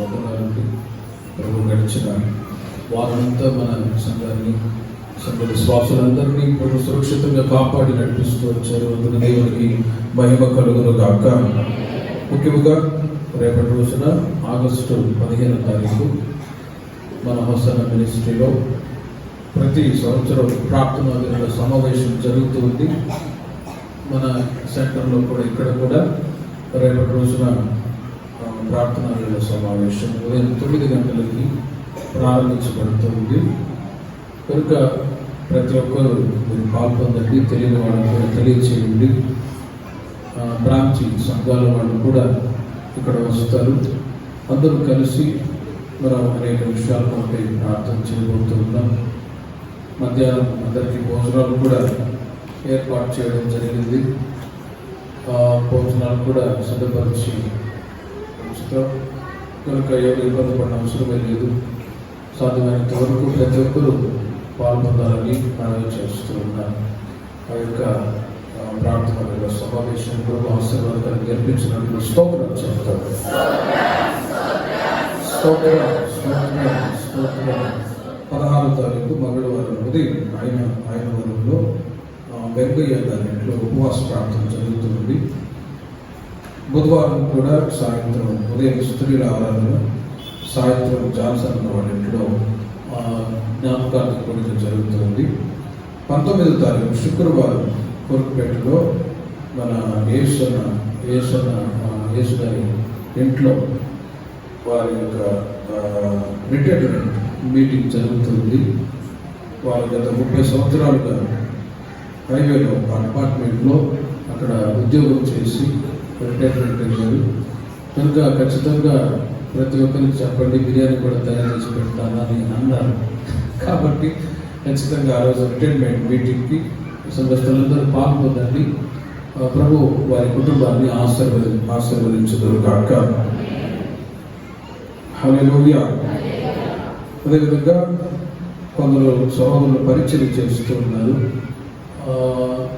వందనాలండి. ప్రభు గడిచిన వారంతా మన సంఘాన్ని సంఘ విశ్వాసులందరినీ ప్రభు సురక్షితంగా కాపాడి నడిపిస్తూ వచ్చారు. అందుకు దేవునికి మహిమ కలుగును గాక. ముఖ్యంగా రేపటి రోజున ఆగస్టు 15వ తారీఖు మన హోసన మినిస్ట్రీలో ప్రతి సంవత్సరం ప్రార్థనా దినాల సమావేశం జరుగుతుంది. మన సెంటర్లో కూడా ఇక్కడ కూడా రేపటి రోజున ప్రార్థనా దినాల సమావేశం ఉదయం 9 గంటలకి ప్రారంభించబడుతుంది. కనుక ప్రతి ఒక్కరూ మీరు పాల్పొందండి. తెలియని వాళ్ళకు కూడా తెలియచేయండి. బ్రాంచి సంఘాల వాళ్ళు కూడా ఇక్కడ వస్తారు. అందరూ కలిసి మనం అనేక విషయాల కొరకు ప్రార్థన చేయబోతున్నాం. మధ్యాహ్నం అందరికీ భోజనాలు కూడా ఏర్పాటు చేయడం జరిగింది. భోజనాలు కూడా సిద్ధపరిచి ఉంచుతాం. కనుక ఎవరు ఇబ్బంది పడిన అవసరమే లేదు. సాధ్యమైనంత వరకు ప్రతి ఒక్కరూ పాల్పొందాలని మనవి చేస్తూ ఉన్నాం. ఆ యొక్క ప్రార్థన సమావేశం కూడా ఆశీర్వాదాన్ని నేర్పించినట్లు స్తోత్రం చెప్తారు. 16వ తారీఖు మంగళవారం ఉదయం ఆయన వరంలో వెంకయ్య గారి ఇంట్లో ఉపవాస ప్రార్థన జరుగుతుంది. బుధవారం కూడా సాయంత్రం ఉదయం స్త్రీల ఆరాధన, సాయంత్రం జాన్సన్ వాళ్ళ ఇంట్లో జ్ఞాపకార్థ కొడుకు జరుగుతుంది. 19వ తారీఖు శుక్రవారం కోరుకుపేటలో మన యేసు గారి ఇంట్లో వారి యొక్క రిటైర్మెంట్ మీటింగ్ జరుగుతుంది. వారు గత 30 సంవత్సరాలుగా హైవేలో అపార్ట్మెంట్లో అక్కడ ఉద్యోగం చేసి రిటైర్మెంట్ అయ్యారు. కనుక ఖచ్చితంగా ప్రతి ఒక్కరికి చెప్పండి, బిర్యానీ కూడా తయారు చేసి పెడతానని అన్నారు. కాబట్టి ఖచ్చితంగా ఆ రోజు రిటైర్మెంట్ మీటింగ్కి సంఘస్థులందరూ పాల్గొనండి. ప్రభు వారి కుటుంబాన్ని ఆశీర్వదించుదురు గాక. హల్లెలూయా. అదేవిధంగా కొందరు సహోదరులు పరిచయం చేస్తూ ఉన్నారు.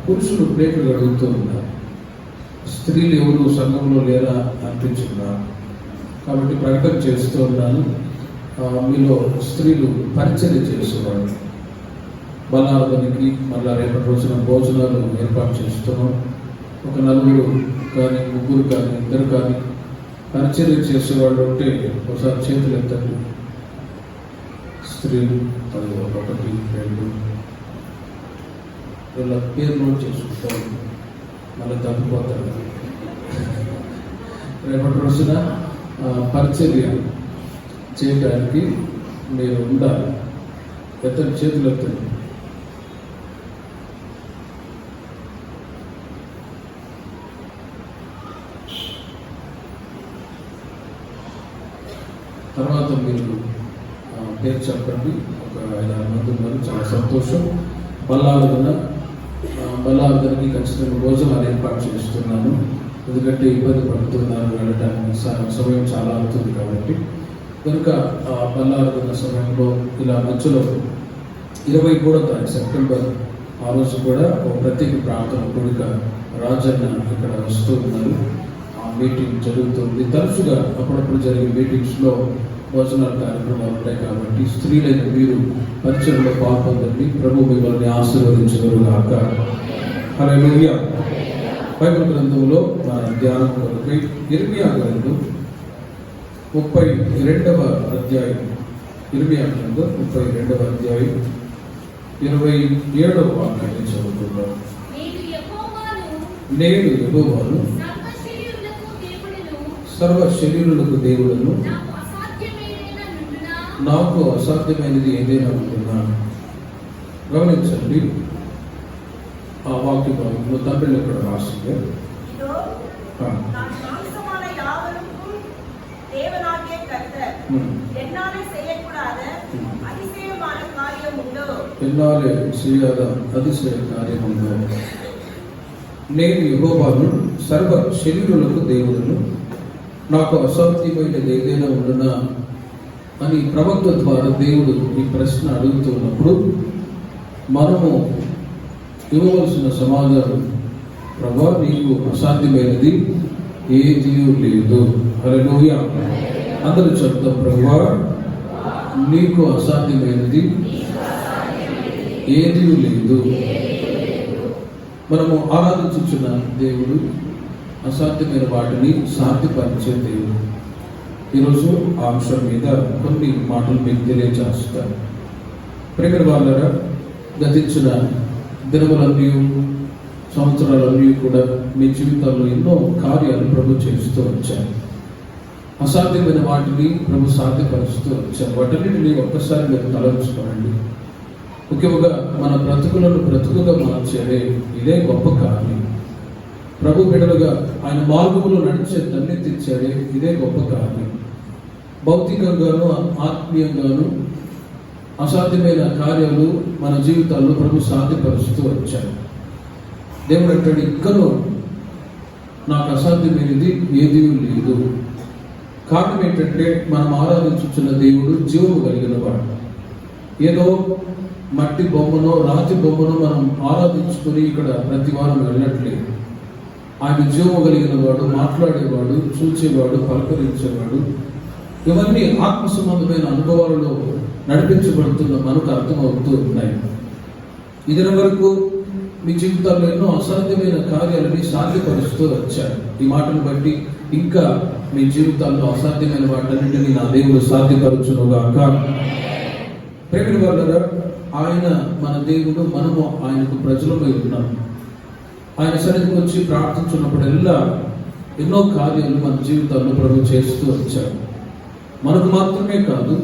పురుషులు ప్రేమలు అడుగుతూ ఉన్నారు. స్త్రీలు ఎవరు సంఘంలో లేరా అనిపించున్నారు. కాబట్టి ప్రకటన చేస్తూ ఉన్నాను. మీలో స్త్రీలు పరిచయం చేస్తున్నారు. బలార్థనికి మళ్ళా రేపటి రోజున భోజనాలు ఏర్పాటు చేస్తున్నాం. ఒక 4 కానీ 3 కానీ 2 కానీ పరిచయం చేసేవాళ్ళు ఉంటే ఒకసారి చేతులు ఎత్తండి. స్త్రీలు 1, 2 వీళ్ళ పేరు నోట్ చేసుకుంటారు. మళ్ళీ తప్పిపోతారు. రేపటి రోజున పరిచర్య చేయడానికి మీరు ఉండాలి. ఎత్తండి, చేతులు ఎత్తండి. తర్వాత మీరు పేరు చెప్పండి. ఒక 5-6 మంది ఉన్నారు. చాలా సంతోషం. బల్లార్థనకి ఖచ్చితంగా భోజనాలు ఏర్పాటు చేస్తున్నాను. ఎందుకంటే ఇబ్బంది పడుతున్నారు వెళ్ళడానికి, సమయం చాలా అవుతుంది కాబట్టి. కనుక బల్లార్థన సమయంలో ఇలా మధ్యలో 23వ తారీఖు సెప్టెంబర్ ఆ రోజు కూడా ఒక ప్రత్యేక ప్రార్థన కూడిక రాజన్న ఇక్కడ వస్తూ ఉన్నారు. ఆ మీటింగ్ జరుగుతుంది. తరచుగా అప్పుడప్పుడు జరిగే మీటింగ్స్లో భోజనాల కార్యక్రమాలు ఉంటాయి. కాబట్టి స్త్రీలైన మీరు పరిచయంలో పాల్పొందండి. ప్రభు మిమ్మల్ని ఆశీర్వదించుదురు గాక. హల్లెలూయా. బైబిల్ గ్రంథంలో మన ధ్యానం కొరకై ఇర్మియా గ్రంథం 32వ అధ్యాయం, ఇర్మియా గ్రంథం 32వ అధ్యాయం 27వ వాక్యాన్ని చదువుతున్నాం. నేను యెహోవాను, సర్వ శరీరులకు దేవుడను, నాకు అసాధ్యమైనది ఏదైనా ఉంటున్నా. గమనించండి, ఆ వాక్య భాగంలో తండ్రిలో ఇక్కడ రాసింది. ఎన్నాలే చేయాల అతిశయ కార్యముందో. నేను యెహోవాను, సర్వ శరీరులకు దేవుడును, నాకు అసాధ్యమైనది ఏదైనా ఉండునా అని ప్రవక్త ద్వారా దేవుడు ఈ ప్రశ్న అడుగుతున్నప్పుడు మనము ఇవ్వవలసిన సమాధానం, ప్రభువా నీకు అసాధ్యమైనది ఏదీ లేదు. హల్లెలూయా. అందరూ చెప్తాం, ప్రభువా నీకు అసాధ్యమైనది ఏదీ లేదు. మనము ఆరాధించుచున్న దేవుడు అసాధ్యమైన వాటిని సాధ్యపరిచే దేవుడు. ఈరోజు ఆ అంశం మీద కొన్ని మాటలు మీకు తెలియజేస్తాను. ప్రేమ వాళ్ళరా, గతించిన దినములన్నీ సంవత్సరాలన్నీ కూడా మీ జీవితాల్లో ఎన్నో కార్యాలు ప్రభు చేస్తూ వచ్చారు. అసాధ్యమైన వాటిని ప్రభు సాధ్యపరుస్తూ వచ్చారు. వాటన్నిటిని ఒక్కసారి మీరు తలంచుకోండి. ముఖ్యంగా మన బ్రతుకుగా మార్చేదే ఇదే గొప్ప కార్యం. ప్రభు బిడ్డలుగా ఆయన మార్గములో నడిచే తల్లి తెచ్చాడే ఇదే గొప్ప కార్యం. భౌతికంగాను ఆత్మీయంగాను అసాధ్యమైన కార్యాలు మన జీవితాల్లో ప్రభు సాధ్యపరుస్తూ వచ్చాడు. దేవుడు అంటాడు, ఇక్కడో నాకు అసాధ్యమైనది ఏదీ లేదు. కారణం ఏంటంటే మనం ఆరాధించుచున్న దేవుడు జీవము కలిగిన వాడు. ఏదో మట్టి బొమ్మనో రాతి బొమ్మనో మనం ఆరాధించుకొని ఇక్కడ ప్రతి వారం వెళ్ళట్లేదు. ఆయన జీవము కలిగిన వాడు, మాట్లాడేవాడు, చూచేవాడు, పలకరించేవాడు. ఇవన్నీ ఆత్మ సంబంధమైన అనుభవాలలో నడిపించబడుతున్న మనకు అర్థమవుతూ ఉన్నాయి. ఇది వరకు మీ జీవితాల్లో ఎన్నో అసాధ్యమైన కార్యాలని సాధ్యపరుస్తూ వచ్చారు. ఈ మాటను బట్టి ఇంకా మీ జీవితాల్లో అసాధ్యమైన వాటన్నింటినీ నా దేవుడు సాధ్యపరచునుగాక. ప్రేమ వాళ్ళ, ఆయన మన దేవుడు, మనము ఆయనకు ప్రజలమై ఉన్నాం. ఆయన సన్నిధికి వచ్చి ప్రార్థించున్నప్పుడల్లా ఎన్నో కార్యాలు మన జీవితాల్లో ప్రభు చేస్తూ వచ్చారు. మనకు మాత్రమే కాదు,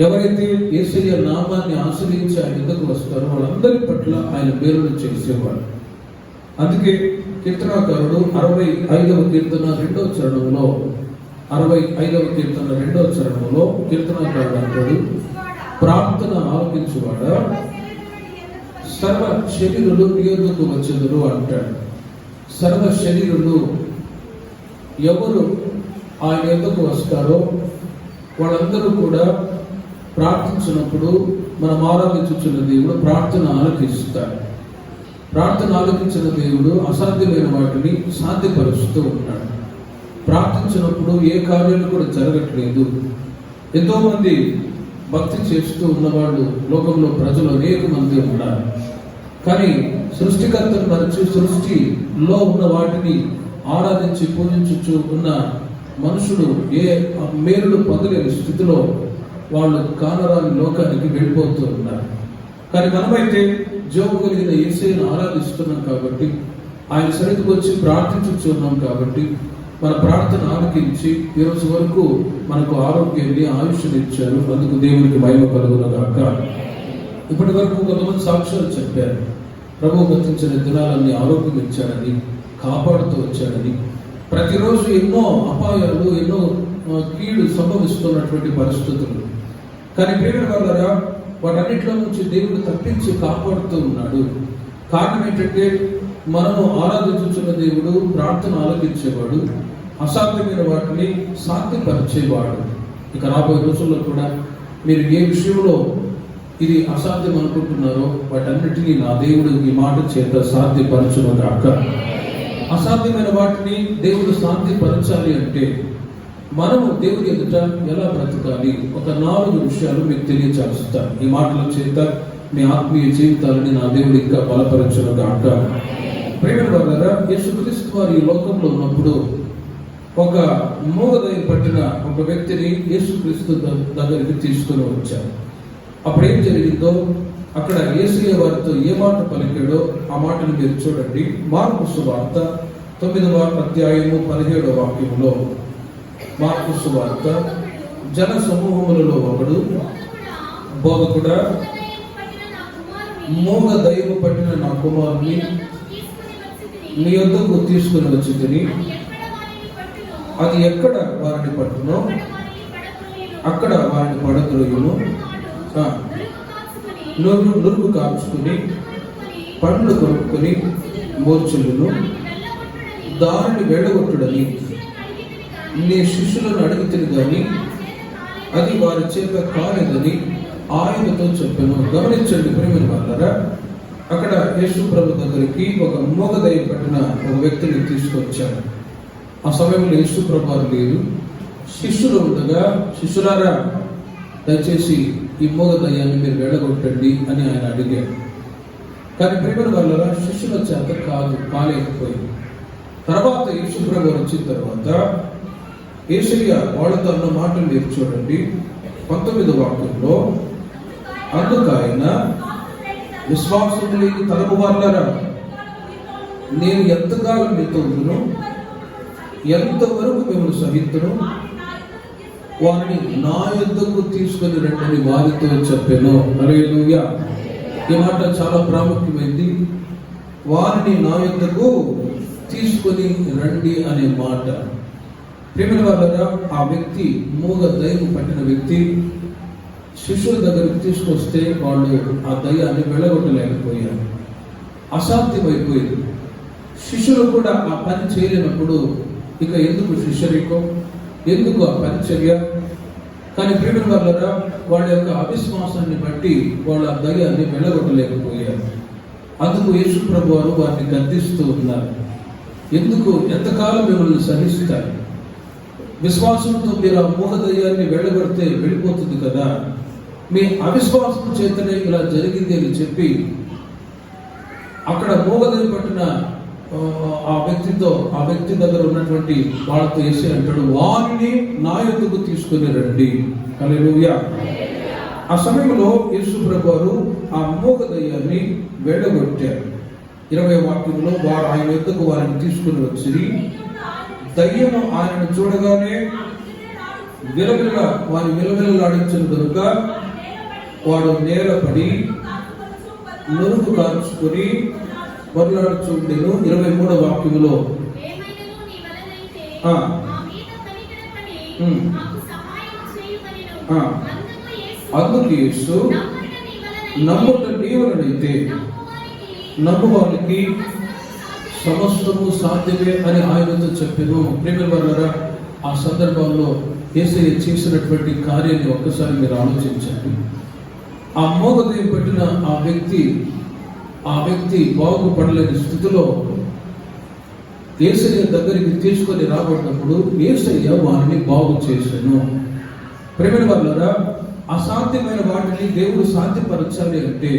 ఎవరైతే యేసయ్య నామాన్ని ఆశ్రయించి ఆయన ఎదుకు వస్తారో వాళ్ళందరి పట్ల ఆయన మేలును చేసేవాడు. అందుకే కీర్తనాకారుడు 65వ కీర్తన 2వ చరణంలో 65వ కీర్తన 2వ చరణంలో కీర్తనాకారుడు అంటాడు, ప్రార్థన ఆలకించువాడా సర్వ శరీరులు నీ యొద్దకు వచ్చెదరు అంటాడు. సర్వ శరీరులు ఎవరు ఆయన యొద్దకు వస్తారో వాళ్ళందరూ కూడా ప్రార్థించినప్పుడు మనం ఆరాధించుచున్న దేవుడు ప్రార్థన ఆలకిస్తాడు. ప్రార్థన ఆలకించిన దేవుడు అసాధ్యమైన వాటిని సాధ్యపరుస్తూ ఉంటాడు. ప్రార్థించినప్పుడు ఏ కార్యాలు కూడా జరగట్లేదు. ఎంతో మంది భక్తి చేస్తూ ఉన్నవాళ్ళు లోకంలో ప్రజలు అనేక మంది ఉన్నారు. కానీ సృష్టికర్తను మరచి సృష్టిలో ఉన్న వాటిని ఆరాధించి పూజించుచు ఉన్న మనుషులు ఏ మేలులు పొందలేని స్థితిలో వాళ్ళు కానరాని లోకానికి వెళ్ళిపోతూ ఉన్నారు. కానీ మనమైతే జీవము కలిగిన యేసయ్యను ఆరాధిస్తున్నాం కాబట్టి, ఆయన సన్నిధికి వచ్చి ప్రార్థించుచున్నాం కాబట్టి, మన ప్రార్థన ఆలకించి ఈరోజు వరకు మనకు ఆరోగ్యాన్ని ఆయుష్ని ఇచ్చారు. అందుకు దేవునికి మహిమ కలుగునుగాక. ఇప్పటి వరకు కొంతమంది సాక్ష్యాలు చెప్పారు. ప్రభు గతించిన దినాలన్నీ ఆరోగ్యం ఇచ్చాడని, కాపాడుతూ వచ్చాడని. ప్రతిరోజు ఎన్నో అపాయాలు, ఎన్నో కీడు సంభవిస్తున్నటువంటి పరిస్థితులు. కానీ ప్రేమ వల్ల వాటన్నిటిలో నుంచి దేవుడు తప్పించి కాపాడుతూ ఉన్నాడు. కారణం ఏంటంటే మనము ఆరాధించుచున్న దేవుడు ప్రార్థన ఆలకించేవాడు, అసాధ్యమైన వాటిని సాధ్యపరిచేవాడు. ఇక రాబోయే రోజుల్లో కూడా మీరు ఏ విషయంలో ఇది అసాధ్యం అనుకుంటున్నారో వాటన్నిటినీ నా దేవుడు ఈ మాట చేత సాధ్యపరచునుగాక. అసాధ్యమైన వాటిని దేవుడు సాధ్యపరచాలి అంటే మనము దేవుని ఎదుట ఎలా బ్రతకాలి, ఒక 4 విషయాలు మీకు తెలియజేస్తాను. ఈ మాటల చేత మీ ఆత్మీయ జీవితాలని నా దేవుడు ఇంకా బలపరచునుగాక. ప్రేమ వల్ల యేసుక్రీస్తు వారు ఈ లోకంలో ఉన్నప్పుడు ఒక మూగదయ్యం పట్టిన ఒక వ్యక్తిని యేసుక్రీస్తు దగ్గరికి తీసుకుని వచ్చారు. అప్పుడు ఏం జరిగిందో, అక్కడ యేసయ్య వారితో ఏ మాట పలికాడో ఆ మాటను మీరు చూడండి. మార్కు సువార్త 9వ అధ్యాయము 17వ వాక్యంలో, మార్కు సువార్త, జన సమూహములలో ఒకడు, బోధకుడా మూగ దయ్యము పట్టిన నా కుమారుని నీ యొద్దకు తీసుకుని వచ్చి తిని, అది ఎక్కడ వారిని పట్టునో అక్కడ వారిని పడద్రోయును, నురుగు కాల్చుకుని పండ్లు కొనుక్కొని మోర్చులను దారిని వెళ్ళగొట్టుడని నీ శిష్యులను అడుగుతుంది కానీ అది వారి చేత కాలేదని ఆయనతో చెప్పాను. గమనించండి ప్రేమ వాళ్ళరా, అక్కడ యేసు ప్రభు దగ్గరికి ఒక మూగదయ్యం పట్టిన ఒక వ్యక్తిని తీసుకొచ్చాడు. ఆ సమయంలో యేసు ప్రభు లేరు, శిష్యులు ఉండగా, శిష్యులారా దయచేసి ఈ మూగ దయ్యాన్ని మీరు వెళ్ళగొట్టండి అని ఆయన అడిగాడు. కానీ ప్రేమల వల్ల శిష్యుల చేత కాలేకపోయింది. తర్వాత యేసు ప్రభువు వచ్చిన తర్వాత యేసయ్య వాళ్ళతో అన్న మాటలు మీరు చూడండి. 19వ వాక్యంలో, అందుకు ఆయన, విశ్వాసం లేని తరపు వాళ్ళారా, నేను ఎంతకాలం మీతో ఉండును, ఎంతవరకు మిమ్మల్ని సహించును, వారిని నా యొద్దకు తీసుకొని రండి వారితో చెప్పాను. హల్లెలూయా. ఈ మాట చాలా ప్రాముఖ్యమైంది. వారిని నా యొద్దకు తీసుకొని రండి అనే మాట. ప్రేమల వల్ల ఆ వ్యక్తి, మూగ దయ్యం పట్టిన వ్యక్తి, శిష్యుల దగ్గరికి తీసుకొస్తే వాళ్ళు ఆ దయ్యాన్ని వెళ్ళగొట్టలేకపోయారు. అసాధ్యమైపోయింది. శిష్యులు కూడా ఆ పని చేయలేనప్పుడు ఇక ఎందుకు శిష్యరికం, ఎందుకు ఆ పరిచర్య? కానీ ప్రేమల వల్ల వాళ్ళ యొక్క అవిశ్వాసాన్ని బట్టి వాళ్ళ ఆ దయ్యాన్ని వెళ్ళగొట్టలేకపోయారు. అందుకు యేసు ప్రభువు వారు వారిని గద్దిస్తూ ఉన్నారు. ఎందుకు, ఎంతకాలం మిమ్మల్ని సహిస్తారు? విశ్వాసంతో మీరు ఆ మూగ దయ్యాన్ని వెళ్ళగొడితే వెళ్ళిపోతుంది కదా, మీ అవిశ్వాసం చేతనే ఇలా జరిగింది అని చెప్పి అక్కడ మూగ దయ్యం పట్టిన ఆ వ్యక్తి దగ్గర ఉన్నటువంటి వాళ్ళతో వేసి అంటాడు, వారిని నా యొద్దకు తీసుకొని రండి. హల్లెలూయా. ఆ సమయంలో యేసు ప్రభువు ఆ మూగ దయ్యాన్ని వెళ్ళగొట్టారు. 20వ వాక్యంలో, వారు ఆయన యొద్దకు వారిని తీసుకుని వచ్చి, దయ్యము ఆయనను చూడగానే విలవిలలాడించిన కనుక వాడు నేలపడి నొరుగు కార్చుకొని వర్లాడుచుండెను. 23వ వాక్యంలో, అందుకు యేసు, నమ్ముట నీ వలనైతే నమ్మువానికి సమస్తము సాధ్యమే అని ఆయనతో చెప్పాను. ప్రేమ వల్ల ఆ సందర్భంలో యేసయ్య చేసినటువంటి కార్యాన్ని ఒక్కసారి మీరు ఆలోచించండి. ఆ మోగదయం పట్టిన ఆ వ్యక్తి బాగుపడలేని స్థితిలో యేసయ్య దగ్గరికి తీసుకొని రాబడినప్పుడు యేసయ్య వారిని బాగు చేశాను. ప్రేమ వల్ల అసాధ్యమైన వాటిని దేవుడు సాధ్యపరచాలి అంటే,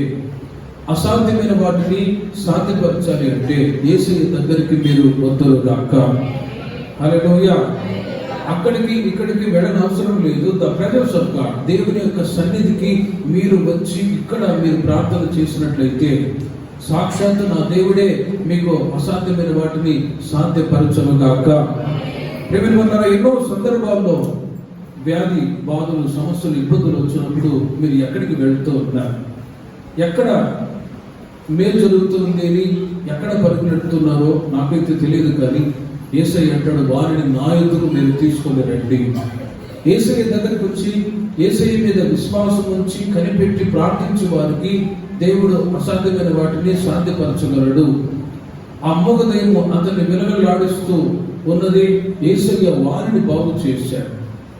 అసాధ్యమైన వాటిని సాధ్యపరచాలి అంటే యేసయ్య దగ్గరికి మీరు వద్దురు గాక. హల్లెలూయా. అక్కడికి ఇక్కడికి వెళ్ళనవసరం లేదు. ద ప్రెజెన్స్ ఆఫ్ గాడ్, దేవుని యొక్క సన్నిధికి మీరు వచ్చి ఇక్కడ మీరు ప్రార్థన చేసినట్లయితే సాక్షాత్తు నా దేవుడే మీకు అసాధ్యమైన వాటిని సాధ్యపరచను గాక. ప్రేమ వల్ల ఎన్నో సందర్భాల్లో వ్యాధి బాధలు, సమస్యలు, ఇబ్బందులు వచ్చినప్పుడు మీరు ఎక్కడికి వెళ్తూ ఉన్నారు? ఎక్కడ మేలు జరుగుతుంది అని ఎక్కడ పరిగెడుతున్నారో నాకైతే తెలియదు. కానీ యేసయ్య అంటాడు, వారిని నా యొద్దకు మీరు తీసుకొని రండి. యేసయ్య దగ్గరికి వచ్చి యేసయ్య మీద విశ్వాసం ఉంచి కనిపెట్టి ప్రార్థించే వారికి దేవుడు అసాధ్యమైన వాటిని సాధ్యపరచగలడు. ఆ మూగ దయ్యం అతన్ని విలవిలలాడిస్తూ ఉన్నది. యేసయ్య వారిని బాగు చేశాడు.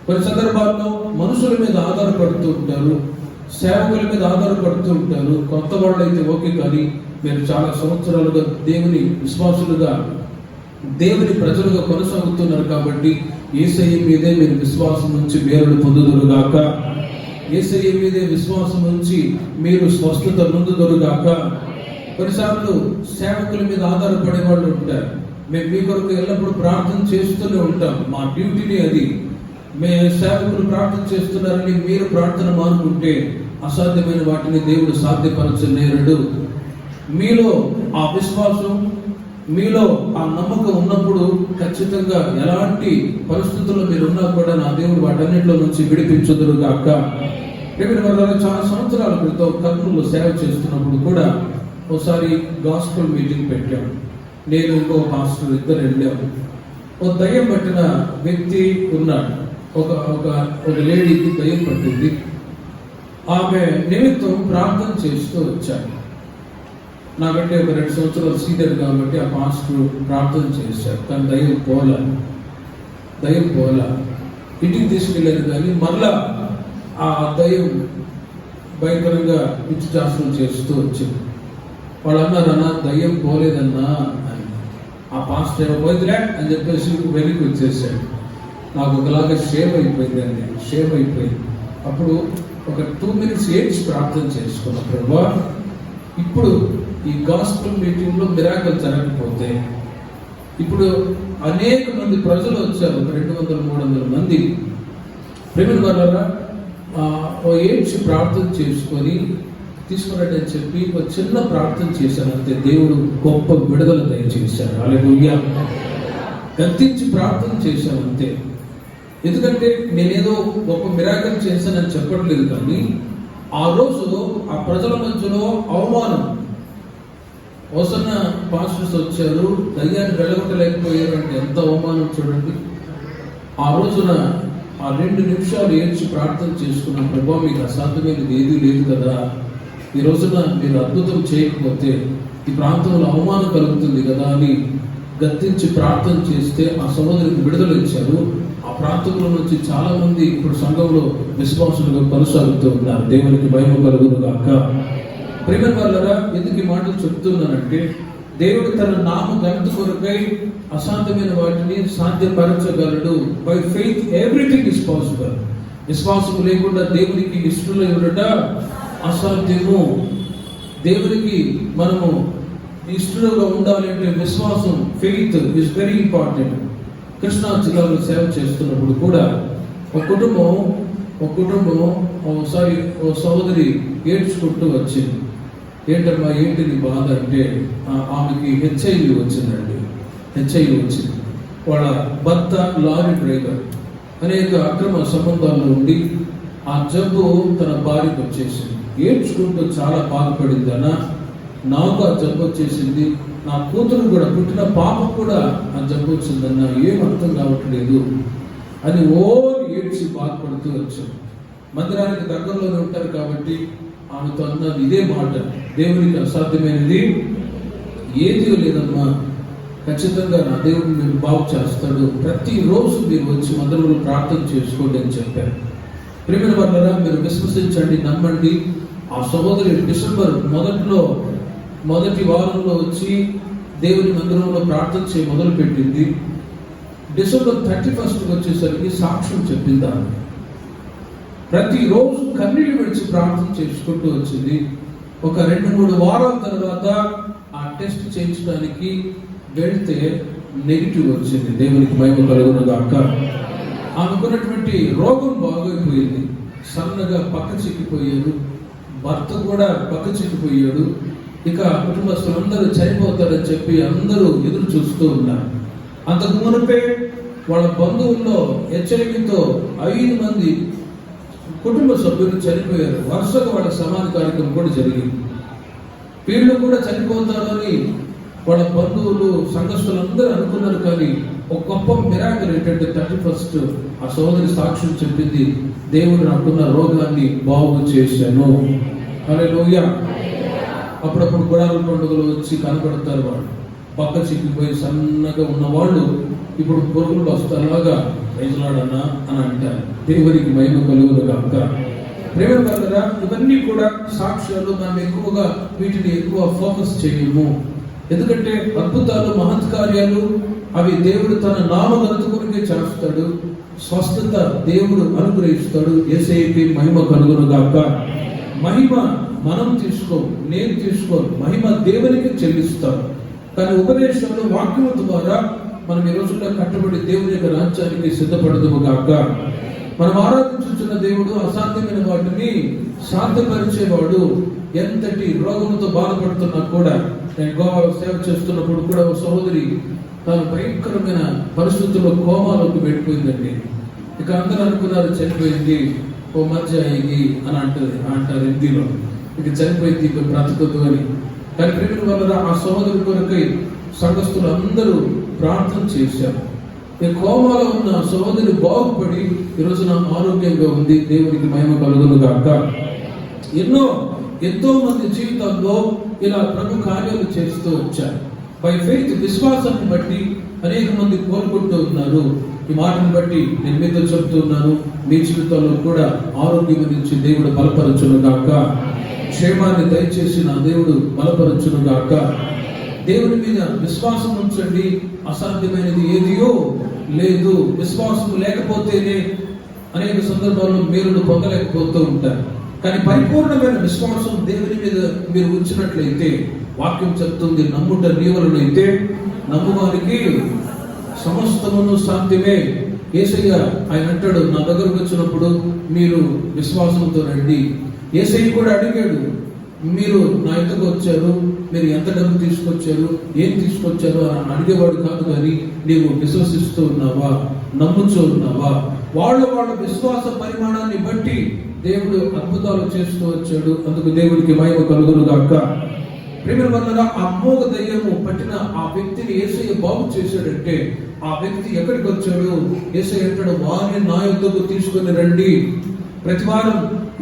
కొన్ని సందర్భాల్లో మనుషుల మీద ఆధారపడుతూ ఉంటారు, సేవకుల మీద ఆధారపడుతూ ఉంటారు. కొత్త వాళ్ళు అయితే ఓకే, కానీ మీరు చాలా సంవత్సరాలుగా దేవుని విశ్వాసులుగా, దేవుని ప్రజలుగా కొనసాగుతున్నారు కాబట్టి యేసయ్య మీదే మీరు విశ్వాసం నుంచి మేలును పొందుదురుగాక. యేసయ్య మీదే విశ్వాసం నుంచి మీరు స్వస్థత నొందుదురుగాక. కొన్నిసార్లు సేవకుల మీద ఆధారపడే వాళ్ళు ఉంటారు. మేము మీ కొరకు ఎల్లప్పుడూ ప్రార్థన చేస్తూనే ఉంటాం, మా డ్యూటీని అది. మేము సేవకులు ప్రార్థన చేస్తున్నారని మీరు ప్రార్థన మానుకుంటే అసాధ్యమైన వాటిని దేవుడు సాధ్యపరచలేరడు. మీలో ఆ విశ్వాసం, మీలో ఆ నమ్మకం ఉన్నప్పుడు ఖచ్చితంగా ఎలాంటి పరిస్థితుల్లో మీరు ఉన్నా కూడా నా దేవుడు వాటన్నిటిలో నుంచి విడిపించుదురు గాక. చాలా సంవత్సరాల క్రితం కర్నూలులో సేవ చేస్తున్నప్పుడు కూడా ఒకసారి గాస్పెల్ మీటింగ్ పెట్టాం. నేను ఇంకో పాస్టర్ ఇద్దరు వెళ్ళాము. ఒక దయ్యం పట్టిన వ్యక్తి ఉన్నాడు. ఒక లేడీకి దయ్యం పట్టింది. ఆమె నిమిత్తం ప్రార్థన చేస్తూ వచ్చాను. నాకంటే ఒక 2 సంవత్సరాలు సీనియర్ కాబట్టి ఆ పాస్టర్ ప్రార్థన చేశారు. కానీ దయ్యం పోలా ఇంటికి తీసుకెళ్ళారు. కానీ మళ్ళా ఆ దయ్యం భయంకరంగా పిచ్చి చేష్టలు చేస్తూ వచ్చింది. వాళ్ళు అన్నారన్నా దయ్యం పోలేదన్నా అని. ఆ పాస్టర్ పోయిద్రా అని చెప్పేసి వెనక్కి వచ్చేసాడు. నాకు ఒకలాగా షేమ్ అయిపోయిందండి, షేమ్ అయిపోయింది. అప్పుడు ఒక 2 minutes ఏడ్చి ప్రార్థన చేసుకున్నా, ప్రభువా ఇప్పుడు ఈ గాస్పెల్ మీటింగ్లో మిరాకిల్ జరగకపోతే, ఇప్పుడు అనేక మంది ప్రజలు వచ్చారు, 200-300 మంది. ప్రేమిల వాళ్ళరా ఏడ్చి ప్రార్థన చేసుకొని తీసుకున్నట్టు అని చెప్పి ఒక చిన్న ప్రార్థన చేశాను అంతే. దేవుడు గొప్ప విడుదల దయచేశారు. హల్లెలూయా. గద్దించి ప్రార్థన చేశాను అంతే. ఎందుకంటే నేనేదో గొప్ప మిరాకిల్ చేశానని చెప్పట్లేదు, కానీ ఆ రోజు ఆ ప్రజల మధ్యలో అవమానం. హోసన్న పాస్టర్స్ వచ్చారు, దయ్యాన్ని వెళ్ళగొట్టలేకపోయారు అంటే ఎంత అవమానం చూడండి. ఆ రోజున ఆ 2 నిమిషాలు ఏడ్చి ప్రార్థన చేసుకున్న, ప్రభువా మీకు అసాధ్యమైనది ఏదీ లేదు కదా, ఈ రోజున మీరు అద్భుతం చేయకపోతే ఈ ప్రాంతంలో అవమానం కలుగుతుంది కదా అని గద్దించి ప్రార్థన చేస్తే ఆ సహోదరికి విడుదల ఇచ్చారు. ఆ ప్రాంతంలో నుంచి చాలా మంది ఇప్పుడు సంఘంలో విశ్వాసులుగా కొనసాగుతూ ఉన్నారు. దేవునికి మహిమ కలుగును గాక. ప్రేమ వాళ్ళరా, ఎందుకు ఈ మాటలు చెప్తున్నానంటే, దేవుడు తన నామ ఘనత కొరకై అసాధ్యమైన వాటిని సాధ్యపరచగలడు. By faith everything is possible. విశ్వాసము లేకుండా దేవునికి ఇష్టలు ఉండట అసాధ్యము. దేవునికి మనము ఇష్టలుగా ఉండాలంటే విశ్వాసం, faith is very important. Krishna జిల్లాలో సేవ చేస్తున్నప్పుడు కూడా ఒక కుటుంబం ఒకసారి ఓ సహోదరి ఏడ్చుకుంటూ వచ్చింది. ఏంటమ్మా ఏంటి నీ బాధ అంటే, ఆమెకి హెచ్ఐవి వచ్చిందండి. హెచ్ఐవి వచ్చింది. వాళ్ళ భర్త లారీ డ్రైవర్, అనేక అక్రమ సంబంధాల్లో ఉండి ఆ జబ్బు తన భార్యకు వచ్చేసింది. ఏడ్చుకుంటూ చాలా బాధపడింది. నాకు ఆ జబ్బు వచ్చేసింది, నా కూతురు కూడా, పుట్టిన పాపకు కూడా ఆ జబ్బు వచ్చిందన్న, ఏం అర్థం కావట్లేదు అని ఏడ్చి బాధపడుతూ వచ్చాను. మందిరానికి దగ్గరలోనే ఉంటారు కాబట్టి ఆమెతో అన్నది ఇదే మాట, దేవునికి అసాధ్యమైనది ఏది లేదమ్మా, ఖచ్చితంగా నా దేవుడిని మీరు బాగు చేస్తాడు, ప్రతిరోజు మీరు వచ్చి మందిరంలో ప్రార్థన చేసుకోండి అని చెప్పారు. ప్రేమ వాళ్ళరా, మీరు విశ్వసించండి, నమ్మండి. ఆ సహోదరి డిసెంబర్ మొదటి వారంలో వచ్చి దేవుని మందిరంలో ప్రార్థన చేయ మొదలు పెట్టింది. డిసెంబర్ 31 వచ్చేసరికి సాక్ష్యం చెప్పింది. ఆమె ప్రతిరోజు కన్నీళ్లు విడిచి ప్రార్థన చేసుకుంటూ వచ్చింది. ఒక 2-3 వారాల తర్వాత ఆ టెస్ట్ చేయించడానికి వెళ్తే నెగిటివ్ వచ్చింది. దేవునికి మహిమ కలుగును గాక. ఆమెకున్నటువంటి రోగం బాగైపోయింది. సన్నగా పక్క చిక్కిపోయారు, భర్త కూడా పక్క చిక్కిపోయాడు. ఇక కుటుంబస్తులందరూ చనిపోతారని చెప్పి అందరూ ఎదురు చూస్తూ ఉన్నారు. అంతకు మునిపే వాళ్ళ బంధువుల్లో హెచ్చరికతో 5 మంది కుటుంబ సభ్యులు చనిపోయారు. వరుసగా వాళ్ళ సమాధి కార్యక్రమం కూడా జరిగింది. వీళ్ళు కూడా చనిపోతారని వాళ్ళ బంధువులు, సంఘస్థులందరూ అనుకున్నారు. కానీ ఒక గొప్ప మిరాకిల్ ఏంటంటే 31 ఆ సోదరి సాక్ష్యం చెప్పింది, దేవుడు నాకున్న రోగాన్ని బాగు చేశాను. హల్లెలూయా. అప్పుడప్పుడు గుడాల పండుగలు వచ్చి కనబడతారు. వాళ్ళు పక్క చిక్కిపోయి సన్నగా ఉన్న వాళ్ళు ఇప్పుడు పొరుగులు వస్తాలాగా రైతులాడన్నా అని అంటారు. దేవునికి మహిమ కలుగును గాక. ప్రేమ కలరా, ఇవన్నీ కూడా సాక్ష్యాలు. మనం ఎక్కువగా వీటిని ఫోకస్ చేయము. ఎందుకంటే అద్భుతాలు, మహత్ కార్యాలు అవి దేవుడు తన నామఘనత కొరకే చేస్తాడు. స్వస్థత దేవుడు అనుగ్రహిస్తాడు. యేసయ్యకి మహిమ కలుగును గాక. మహిమ మనం నేను తీసుకోను, మహిమ దేవునికి చెల్లిస్తాను. కానీ ఉపదేశాలు, వాక్యం ద్వారా మనం ఈ రోజుల్లో కట్టబడి దేవుని యొక్క రాజ్యానికి సిద్ధపడదుము గాక. మనం ఆరాధించుచున్న దేవుడు అసాధ్యమైన వాటిని సాధ్యపరిచేవాడు. ఎంతటి రోగంతో బాధపడుతున్నా కూడా, నేను గోవాలో సేవ చేస్తున్నప్పుడు కూడా ఒక సహోదరి తాను భయంకరమైన పరిస్థితుల్లో కోమాలోకి వెళ్ళిపోయిందండి. ఇక అందరూ అనుకున్నారు చనిపోయింది, ఓ మధ్య అయ్యి అని అంటారు హిందీలో, ఇక చనిపోయింది, ఇక బ్రతకదు అని. కానీ ప్రేమ వల్ల ఆ సహోదరి కొరకై సంఘస్థులు అందరూ ప్రార్థన చేశారు. ఈ కోమాలో ఉన్న సహోదరి బాగుపడి ఈరోజు నా ఆరోగ్యంగా ఉంది. దేవునికి మహిమ కలుగును గాక. ఎంతో మంది జీవితాల్లో ఇలా ప్రభు కార్యాలు చేస్తూ వచ్చారు. బై ఫెయిత్, విశ్వాసాన్ని బట్టి అనేక మంది కోరుకుంటూ ఉన్నారు. ఈ మాటను బట్టి నేను మీతో చెప్తున్నాను, మీ జీవితాల్లో కూడా ఆరోగ్యం నుంచి దేవుడు బలపరచును గాక. క్షేమాన్ని దయచేసి నా దేవుడు బలపరచును గాక. దేవుని మీద విశ్వాసం ఉంచండి. అసాధ్యమైనది ఏదియో లేదు. విశ్వాసం లేకపోతేనే అనేక సందర్భాల్లో మేలును పొందలేకపోతూ ఉంటారు. కానీ పరిపూర్ణమైన విశ్వాసం దేవుని మీద మీరు ఉంచినట్లయితే, వాక్యం చెప్తుంది, నమ్ముట నీవలనైతే నమ్మువారికి సమస్తమును సాధ్యమే. యేసయ్య ఆయన అంటాడు, నా దగ్గరకు వచ్చినప్పుడు మీరు విశ్వాసంతో రండి. యేసయ్య కూడా అడిగాడు, మీరు నా ఇంటికి వచ్చారు, మీరు ఎంత డబ్బు తీసుకొచ్చారు, ఏం తీసుకొచ్చారు అని అడిగేవాడు కాదు. కానీ నీవు విశ్వసిస్తూ ఉన్నావా, నమ్ముతూ ఉన్నావా? వాళ్ళ విశ్వాస పరిమాణాన్ని బట్టి దేవుడు అద్భుతాలు చేస్తూ వచ్చాడు. అందుకు దేవుడికి మహిమ కలుగును గాక. ప్రేమ వల్ల ఆ మోగ దయ్యము పట్టిన ఆ వ్యక్తిని యేసయ్య బాగు చేశాడంటే, ఆ వ్యక్తి ఎక్కడికి వచ్చాడు? యేసయ్య అంటాడు, వారిని నా యొద్దకు తీసుకొని రండి. ప్రతి వారం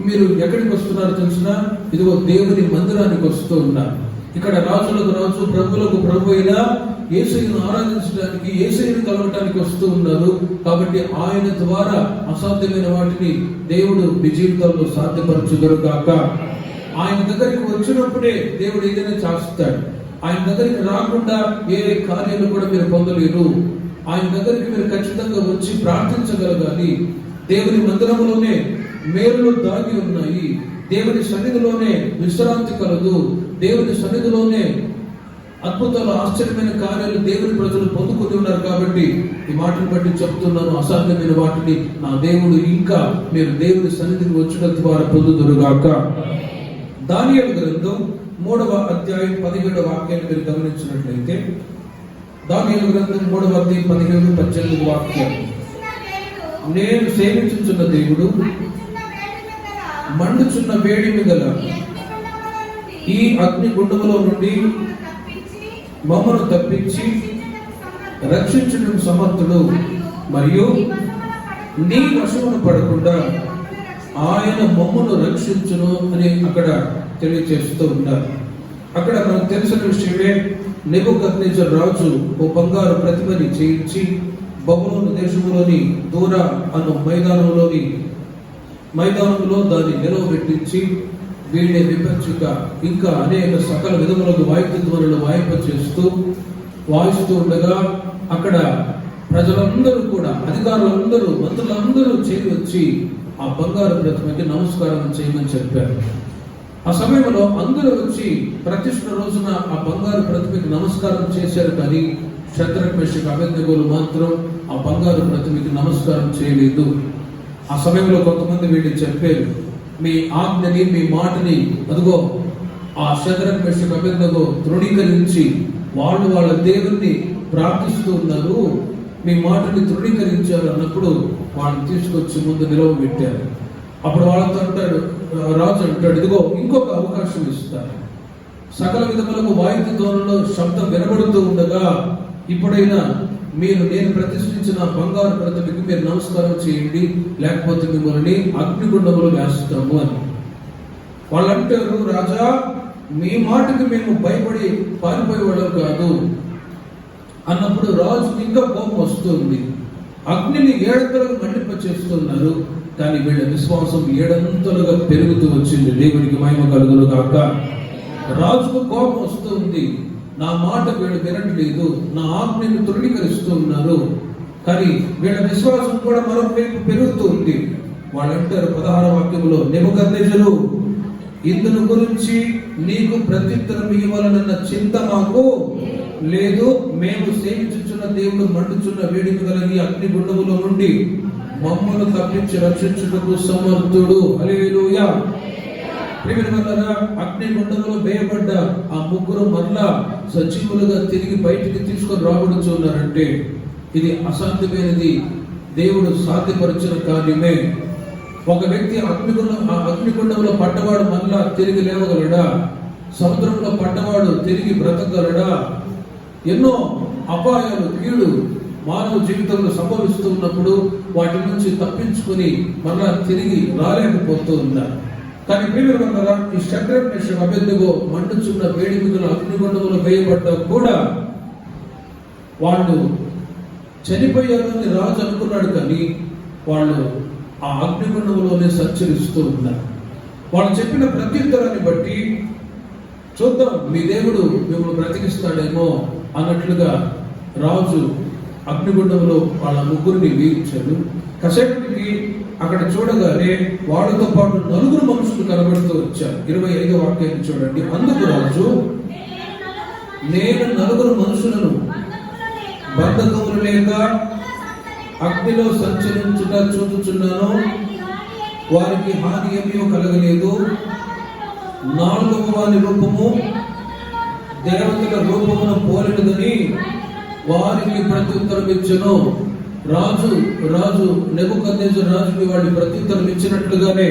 మీరు ఎక్కడికి వస్తున్నారు తెలుసునా? ఇదిగో దేవుని మందిరానికి వస్తూ ఉన్నారు. ఇక్కడ రాజులకు రాజు, ప్రభువులకు ప్రభు అయిన యేసయ్యను ఆరాధించడానికి, యేసయ్యను కలవటానికి వస్తూ ఉన్నారు. కాబట్టి ఆయన ద్వారా అసాధ్యమైన వాటిని దేవుడు మీ జీవితంలో సాధ్యపరచుగాక. ఆయన దగ్గరికి వచ్చినప్పుడే దేవుడు ఏదైనా చేస్తాడు. ఆయన దగ్గరికి రాకుండా ఏ కార్యాలు కూడా మీరు పొందలేరు. ఆయన దగ్గరికి మీరు ఖచ్చితంగా వచ్చి ప్రార్థించగలగాలి. దేవుని మందిరంలోనే మేలులు దాగి ఉన్నాయి. దేవుని సన్నిధిలోనే విశ్రాంతి కలదు. దేవుని సన్నిధిలోనే అద్భుతాలు, ఆశ్చర్యమైన కార్యాలు దేవుని ప్రజలు పొందుకొని ఉన్నారు. కాబట్టి ఈ మాటను బట్టి చెప్తున్నాను, అసాధ్యమైన వాటిని నా దేవుడు ఇంకా మీరు దేవుని సన్నిధికి వచ్చిన ద్వారా పొందుదురుగాక. దానియేలు గ్రంథం 3వ అధ్యాయం 17వ వాక్యాన్ని మీరు గమనించినట్లయితే, దానియేలు గ్రంథం 3వ అధ్యాయం 17-18 వాక్యం, నేను సేవించుచున్న దేవుడు మండుచున్న వేడిమి గల ఈ అగ్ని గుండములో నుండి మమ్మను తప్పించి రక్షించడం సమర్థుడు, మరియు నీ వశమును పడకుండా ఆయన మమ్మను రక్షించును అని అక్కడ తెలియజేస్తూ ఉంటారు. అక్కడ మనకు తెలిసిన విషయమే, నెబుకద్నెజర్ రాజు ఓ బంగారు ప్రతిమని చేయించి బబులోను దేశంలోని దూర అను మైదానంలో దాన్ని నిలవబెట్టించి వీడే విపంచిక ఇంకా అనేక సకల విధములకు వాయిద్య ధ్వనులు వాయిస్తూ ఉండగా అక్కడ ప్రజలందరూ కూడా, అధికారులందరూ, మంత్రులందరూ చేరి వచ్చి ఆ బంగారు ప్రతిమకి నమస్కారం చేయమని చెప్పారు. ఆ సమయంలో అందరూ వచ్చి ప్రతిష్ఠ రోజున ఆ బంగారు ప్రతిమకి నమస్కారం చేశారు. కానీ శద్రక్, మేషక్, అబేద్నెగోలు మాత్రం ఆ బంగారు ప్రతిమకి నమస్కారం చేయలేదు. ఆ సమయంలో కొంతమంది వీళ్ళు చెప్పారు, మీ ఆజ్ఞని, మీ మాటని అదిగో ఆ శద్రక్, మేషక్, అబేద్నెగో తృణీకరించి వాళ్ళ దేవుణ్ణి ప్రార్థిస్తూ ఉన్నారు, మీ మాటని తృణీకరించారు అన్నప్పుడు వాళ్ళని తీసుకొచ్చి ముందు నిలవబెట్టారు. అప్పుడు వాళ్ళతో అంటాడు, రాజు అంటాడు, ఇదిగో ఇంకొక అవకాశం ఇస్తారు. సకల విధములకు వాయిద్య ధ్వనుల్లో శబ్దం వినబడుతూ ఉండగా ఇప్పుడైనా మీరు నేను ప్రతిష్ఠించిన బంగారు ప్రతిమకి మీరు నమస్కారం చేయండి, లేకపోతే మిమ్మల్ని అగ్నిగుండములో వేస్తాము అని. వాళ్ళు అంటారు, రాజా మీ మాటకి మేము భయపడి పారిపోయేవాళ్ళం కాదు అన్నప్పుడు రాజుకి ఇంకా కోపం వస్తుంది. అగ్నిని 7 అంతలుగా మండింప చేస్తున్నారు, కానీ వీళ్ళ విశ్వాసం 7 అంతలుగా పెరుగుతూ వచ్చింది. దేవునికి మహిమ కలుగును గాక. రాజుకు కోపం వస్తుంది, నా మాట వీళ్ళు వినట్లేదు, నా ఆజ్ఞను తృణీకరిస్తూ ఉన్నారు. కానీ వీళ్ళ విశ్వాసం కూడా మరొక వైపు పెరుగుతూ ఉంది. వాళ్ళు అంటారు 16వ వాక్యంలో, నెబుకద్నెజరు ఇందును గురించి నీకు ప్రత్యుత్తరం ఇవ్వాలన్న చింత మాకు లేదు. మేము సేవించుచున్న దేవుడు మండుచున్న వేడిమి గల ఈ అగ్ని గుండములో నుండి మమ్మల్ని తప్పించి రక్షించుటకు సమర్థుడు. హల్లెలూయా. ప్రియమైనవారా, అగ్ని గుండములో వేయబడ్డ ఆ ముగ్గురు మరలా సజీవులుగా తిరిగి బయటికి తీసుకొని రాబడుచున్నారంటే ఇది అసాధ్యమైనది, దేవుడు సాధ్యపరిచిన కార్యమే. ఒక వ్యక్తి అగ్నిగుండంలో పడ్డవాడు మళ్ళా తిరిగి లేవగలడా? సముద్రంలో పడ్డవాడు తిరిగి బ్రతకగలడా? ఎన్నో అపాయాలు, కీడు మానవ జీవితంలో సంభవిస్తూ ఉన్నప్పుడు వాటి నుంచి తప్పించుకొని మళ్ళా తిరిగి రాలేకపోతూ ఉన్నారు. కానీ ప్రియమైనవారా, ఈ శద్రక్, మేషక్, అబేద్నెగో మండుచున్న వేడిమి గల అగ్నిగుండంలో వేయబడ్డా కూడా వాళ్ళు చనిపోయారు అని రాజు అనుకున్నాడు. కానీ వాళ్ళు ఆ అగ్నిగుండంలోనే సంచరిస్తూ ఉన్నారు. వాళ్ళు చెప్పిన ప్రత్యుత్తరాన్ని బట్టి చూద్దాం, మీ దేవుడు మిమ్మల్ని బ్రతికిస్తాడేమో అన్నట్లుగా రాజు అగ్నిగుండంలో వాళ్ళ ముగ్గురిని వీయించాడు. కాసేపటికి అక్కడ చూడగానే వాళ్ళతో పాటు 4 మనుషులు కనబడుతూ వచ్చారు. 25వ వాక్యాన్ని చూడండి. అందుకు రాజు, నేను 4 మనుషులను బంధకములు లేక అగ్నిలో సంచరించుట చూచుచున్నాను, వారికి హాని ఏమీ కలగలేదు. 4వ వాని రూపము దేవతల రూపమును పోలినదని వారికి ప్రత్యుత్తరం ఇచ్చెను. రాజు నెబుకద్నెజరు రాజుకి వాడి ప్రత్యుత్తరం ఇచ్చినట్లుగానే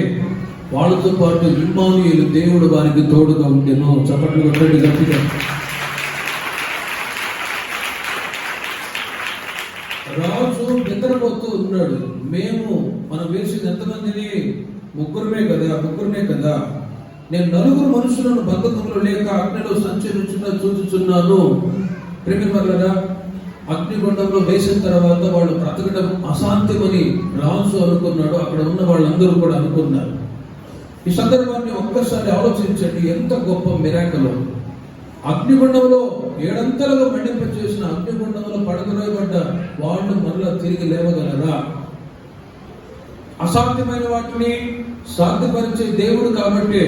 వాళ్ళతో పాటు ఇమ్మానుయేలు దేవుడు వారికి తోడుగా ఉండెను. చప్పట్లు కొట్టండి గట్టిగా. రాజు నిద్రపోతూ ఉన్నాడు. మనం వేసింది ఎంతమందిని? ముగ్గురమే కదా. నేను 4 మనుషులను బంధకములు లేక అగ్నిలో సంచరించుట చూచుచున్నాను. ప్రేమికులారా, అగ్నిగుండంలో వేసిన తర్వాత వాళ్ళు బ్రతకడం అసాధ్యమని రాజు అనుకున్నాడు. అక్కడ ఉన్న వాళ్ళందరూ కూడా అనుకున్నారు. ఈ సందర్భాన్ని ఒక్కసారి ఆలోచించండి. ఎంత గొప్ప మిరాకిల్! అగ్నిగుండంలో 7 అంతలుగా మండింప చేసిన అగ్నిగుండంలో పడగొరబడ్డ వాళ్ళు మరలా తిరిగి లేవగలరా? అసాధ్యమైన వాటిని సాధ్యపరిచే దేవుడు కాబట్టి,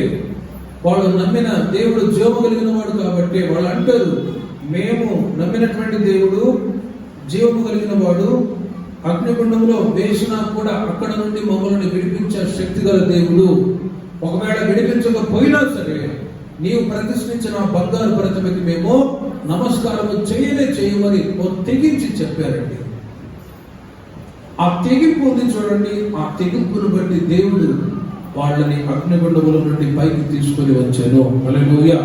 వాళ్ళు నమ్మిన దేవుడు జీవము కలిగిన వాడు కాబట్టి వాళ్ళు అంటారు, మేము నమ్మినటువంటి దేవుడు జీవము కలిగిన వాడు, అగ్నిగుండంలో వేసినా కూడా అక్కడ నుండి మమ్మల్ని విడిపించే శక్తి గల దేవుడు. ఒకవేళ విడిపించకపోయినా సరే నీవు ప్రతిష్ఠించిన బంగారు ప్రతిమకి మేము నమస్కారము చేయమని తెగించి చెప్పారండి. ఆ తెగింపు ఉంది చూడండి. ఆ తెగింపును బట్టి దేవుడు వాళ్ళని అగ్నిగుండముల నుండి పైకి తీసుకొని వచ్చాను. హల్లెలూయా.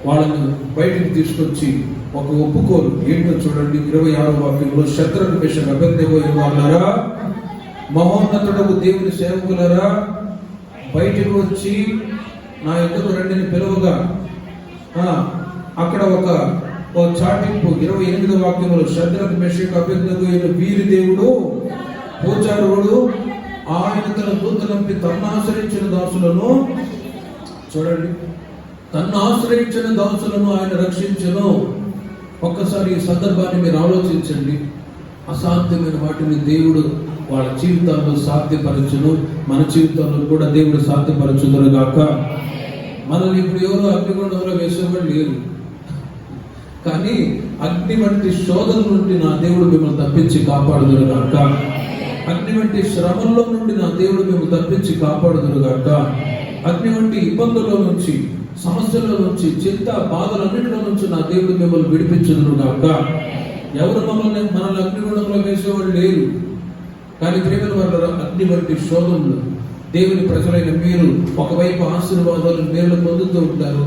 వాళ్ళని బయటికి తీసుకొచ్చి ఒక ఒప్పుకోలు ఏంటో చూడండి. 26వ వాక్యంలో, శద్రకు మేషకు అబేద్నెగో వాళ్ళారా, మహోన్నతుడకు దేవుని సేవకులారా, బయటకు వచ్చి నా ఎదురు రండిని పిలువగా అక్కడ ఒక చాటింపు. 28వ వాక్యంలో, శద్రకు మేషకు అబేద్నెగో వీరి దేవుడు పూజారుడు, ఆయన తన దూతలంపి తన్ను ఆశ్రయించిన దాసులను, చూడండి, తన్ను ఆశ్రయించిన దాసులను ఆయన రక్షించను. ఒక్కసారి ఈ సందర్భాన్ని మీరు ఆలోచించండి. అసాధ్యమైన వాటిని దేవుడు వాళ్ళ జీవితాల్లో సాధ్యపరచును. మన జీవితాల్లో కూడా దేవుడు సాధ్యపరచుదురుగాక. మనల్ని ఇప్పుడు ఎవరో అగ్నిగుండంలో వేసేవాళ్ళు లేరు, కానీ అగ్ని వంటి శోధన నుండి నా దేవుడు మిమ్మల్ని తప్పించి కాపాడుదురుగాక. అగ్ని వంటి శ్రమల్లో నుండి నా దేవుడు మిమ్మల్ని తప్పించి కాపాడుదురుగాక. అగ్ని వంటి ఇబ్బందుల్లో నుంచి, సమస్యల నుంచి, చింత బాధలన్నింటిలో నుంచి నా దేవుడు మిమ్మల్ని విడిపించుదురుగాక. ఎవరు మనల్ని అగ్నిగుండంలో వేసేవాళ్ళు లేరు, కానీ ప్రేమల వల్ల అగ్ని వంటి శోధనలు దేవుని ప్రజలైన మీరు ఒకవైపు ఆశీర్వాదాలు మేలు పొందుతూ ఉంటారు,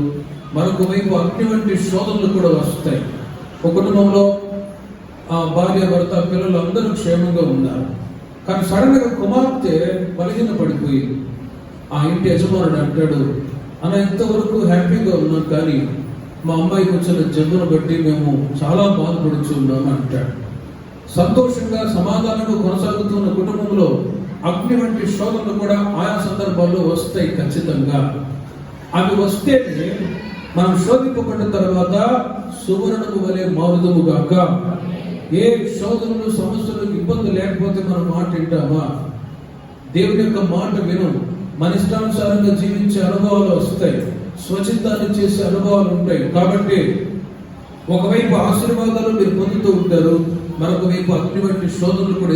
మరొక వైపు అగ్ని వంటి శోధనలు కూడా వస్తాయి. ఒక కుటుంబంలో భార్య, భర్త, పిల్లలు అందరూ క్షేమంగా ఉన్నారు, కానీ సడన్ గా కుమార్తె బలహీన పడిపోయింది. ఆ ఇంటి యజమానుడు అంటాడు, అన్న ఇంతవరకు హ్యాపీగా ఉన్నాం, కానీ మా అమ్మాయికి వచ్చిన జబ్బును బట్టి మేము చాలా బాధపడుచున్నాము అంటాడు. సంతోషంగా సమాధానంగా కొనసాగుతున్న కుటుంబంలో అగ్ని వంటి శోధనలు కూడా ఆయా సందర్భాల్లో వస్తాయి ఖచ్చితంగా. అవి వస్తేనే మనం శోధింపబడిన తర్వాత సువర్ణము వలె మారుదుము గాక. ఏ శోధనలు, సమస్యలు, ఇబ్బంది లేకపోతే మనం మాట వింటామా? దేవుని యొక్క మాట విను. మన ఇష్టానుసారంగా జీవించే అనుభవాలు వస్తాయి, స్వచ్ఛందాన్ని చేసే అనుభవాలు ఉంటాయి. కాబట్టి ఒకవైపు ఆశీర్వాదాలు మీరు పొందుతూ ఉంటారు, మరొక వైపు అగ్ని వంటి శోధనలు కూడా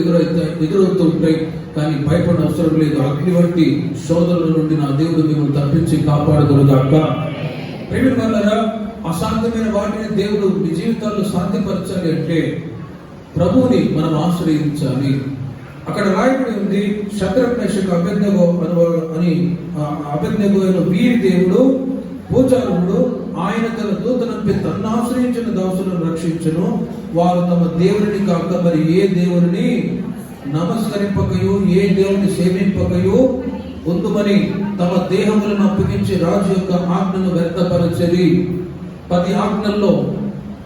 ఎదురవుతూ ఉంటాయి. కానీ భయపడిన అవసరం లేదు. అగ్ని వంటి శోధనల నుండి నా దేవుడు మిమ్మల్ని తప్పించి కాపాడుదురుగాక. ప్రేమికులారా, అసాధ్యమైన వాటిని దేవుడు మీ జీవితాల్లో సాధ్యపరచాలి అంటే ప్రభువుని మనం ఆశ్రయించాలి. అక్కడ రాయబడి ఉంది, శద్రకు మేషకు అబేద్నెగో అని అబేద్నెగో వీరి దేవుడు పూజారుడు, ఆయన తన దూతనంపి తన్ను ఆశ్రయించిన దాసులను రక్షించును. వారు తమ దేవుని కాక మరి ఏ దేవుని నమస్కరింపకయు, ఏ దేవుని సేవింపకయు ఉందుమని తమ దేహములను అప్పగించి రాజు యొక్క ఆజ్ఞను వ్యర్థపరచరి. 10 ఆజ్ఞల్లో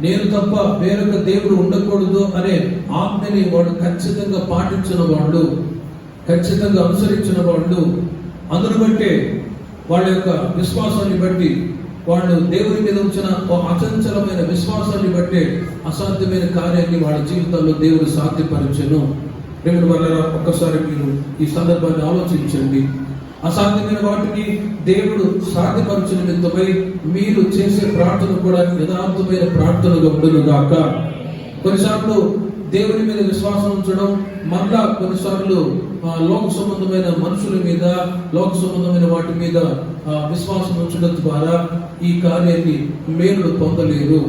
నేను తప్ప వేరొక దేవుడు ఉండకూడదు అనే ఆజ్ఞని వాడు ఖచ్చితంగా పాటించిన వాళ్ళు, ఖచ్చితంగా అనుసరించిన వాళ్ళు. అందును బట్టే వాళ్ళ యొక్క విశ్వాసాన్ని బట్టి వాళ్ళు దేవుని మీద ఉంచిన అచంచలమైన విశ్వాసాన్ని బట్టే అసాధ్యమైన కార్యాన్ని వాళ్ళ జీవితాల్లో దేవుడు సాధ్యపరచెను. దేవుని వల్ల ఒక్కసారి మీరు ఈ సందర్భాన్ని ఆలోచించండి. అసాధ్యమైన వాటిని దేవుడు సాధ్యపరచిన నిమిత్తమై మీరు చేసే ప్రార్థన కూడా యథార్థమైన ప్రార్థనగా ఉండును గాక. కొన్నిసార్లు దేవుని మీద విశ్వాసం ఉంచడం, మళ్ళా కొన్నిసార్లు లోక సంబంధమైన మనుషుల మీద, లోక సంబంధమైన వాటి మీద విశ్వాసం ఉంచడం ద్వారా ఈ కార్యాన్ని మేలు పొందలేరు.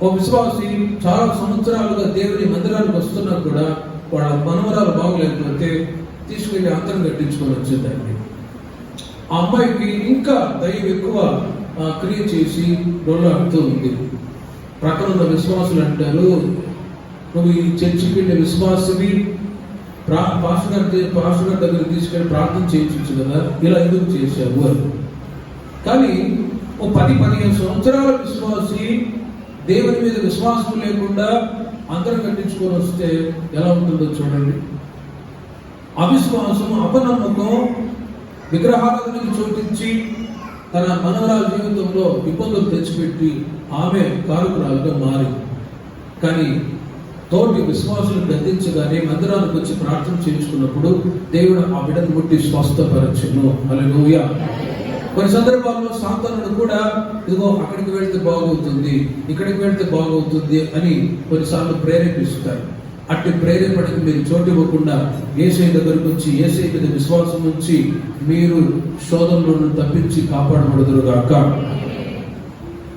ఓ విశ్వాసి చాలా సంవత్సరాలుగా దేవుని మందిరానికి వస్తున్నా కూడా వాళ్ళ మనవరాలు బాగలేకపోతే తీసుకెళ్లి అంతరం కట్టించుకొని వచ్చేదాన్ని. ఆ అమ్మాయికి ఇంకా దైవం ఎక్కువ క్రియ చేసి డొల్లాడుతూ ఉంది. ప్రక్కన ఉన్న విశ్వాసులు అంటారు, నువ్వు ఈ చర్చికి వెళ్ళే విశ్వాసివి, పాస్టర్ గారి దగ్గర తీసుకెళ్ళి ప్రార్థన చేయించు కదా, ఇలా ఎందుకు చేశావు అని. కానీ ఓ 10-15 సంవత్సరాల విశ్వాసి దేవుని మీద విశ్వాసం లేకుండా అందరం కట్టించుకొని వస్తే ఎలా ఉంటుందో చూడండి. అవిశ్వాసం, అపనమ్మకం విగ్రహారాధనకు చోటించి తన మనవరాల జీవితంలో ఇబ్బందులు తెచ్చిపెట్టి ఆమె కారకురాలుగా మారింది. కానీ తోటి విశ్వాసులు గద్దించగానే మందిరానికి వచ్చి ప్రార్థన చేయించుకున్నప్పుడు దేవుడు ఆ బిడ్డను ముట్టి స్వస్థపరచును. హల్లెలూయా. కొన్ని సందర్భాల్లో సాతానుడు కూడా ఇదిగో అక్కడికి వెళ్తే బాగవుతుంది, ఇక్కడికి వెళ్తే బాగవుతుంది అని కొన్నిసార్లు ప్రేరేపిస్తారు. అట్టి ప్రేరేపణకి మీరు చోటు ఇవ్వకుండా యేసయ్య దగ్గరకు వచ్చి యేసయ్య మీద విశ్వాసం ఉంచి మీరు శోధనలను తప్పించి కాపాడబడుదురుగాక.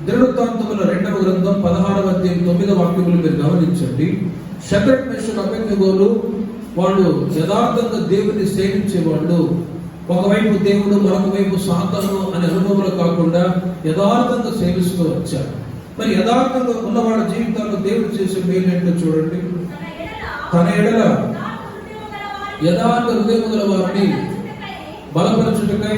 దినవృత్తాంతముల 2వ గ్రంథం 16వ అధ్యాయం 9వ వాక్యములు మీరు గమనించండి. షద్రక్ మేషక్ అబేద్నెగోలు వాళ్ళు యథార్థంగా దేవుని సేవించేవాళ్ళు. ఒకవైపు దేవుడు, మరొక వైపు సాతాను అనే అనుభవాలు కాకుండా యథార్థంగా సేవిస్తూ వచ్చారు. మరి యథార్థంగా ఉన్న వాళ్ళ జీవితాల్లో దేవుడు చేసే మేలేంటో చూడండి. తన ఎడల యథార్థ హృదయము గల వారిని బలపరచుటకై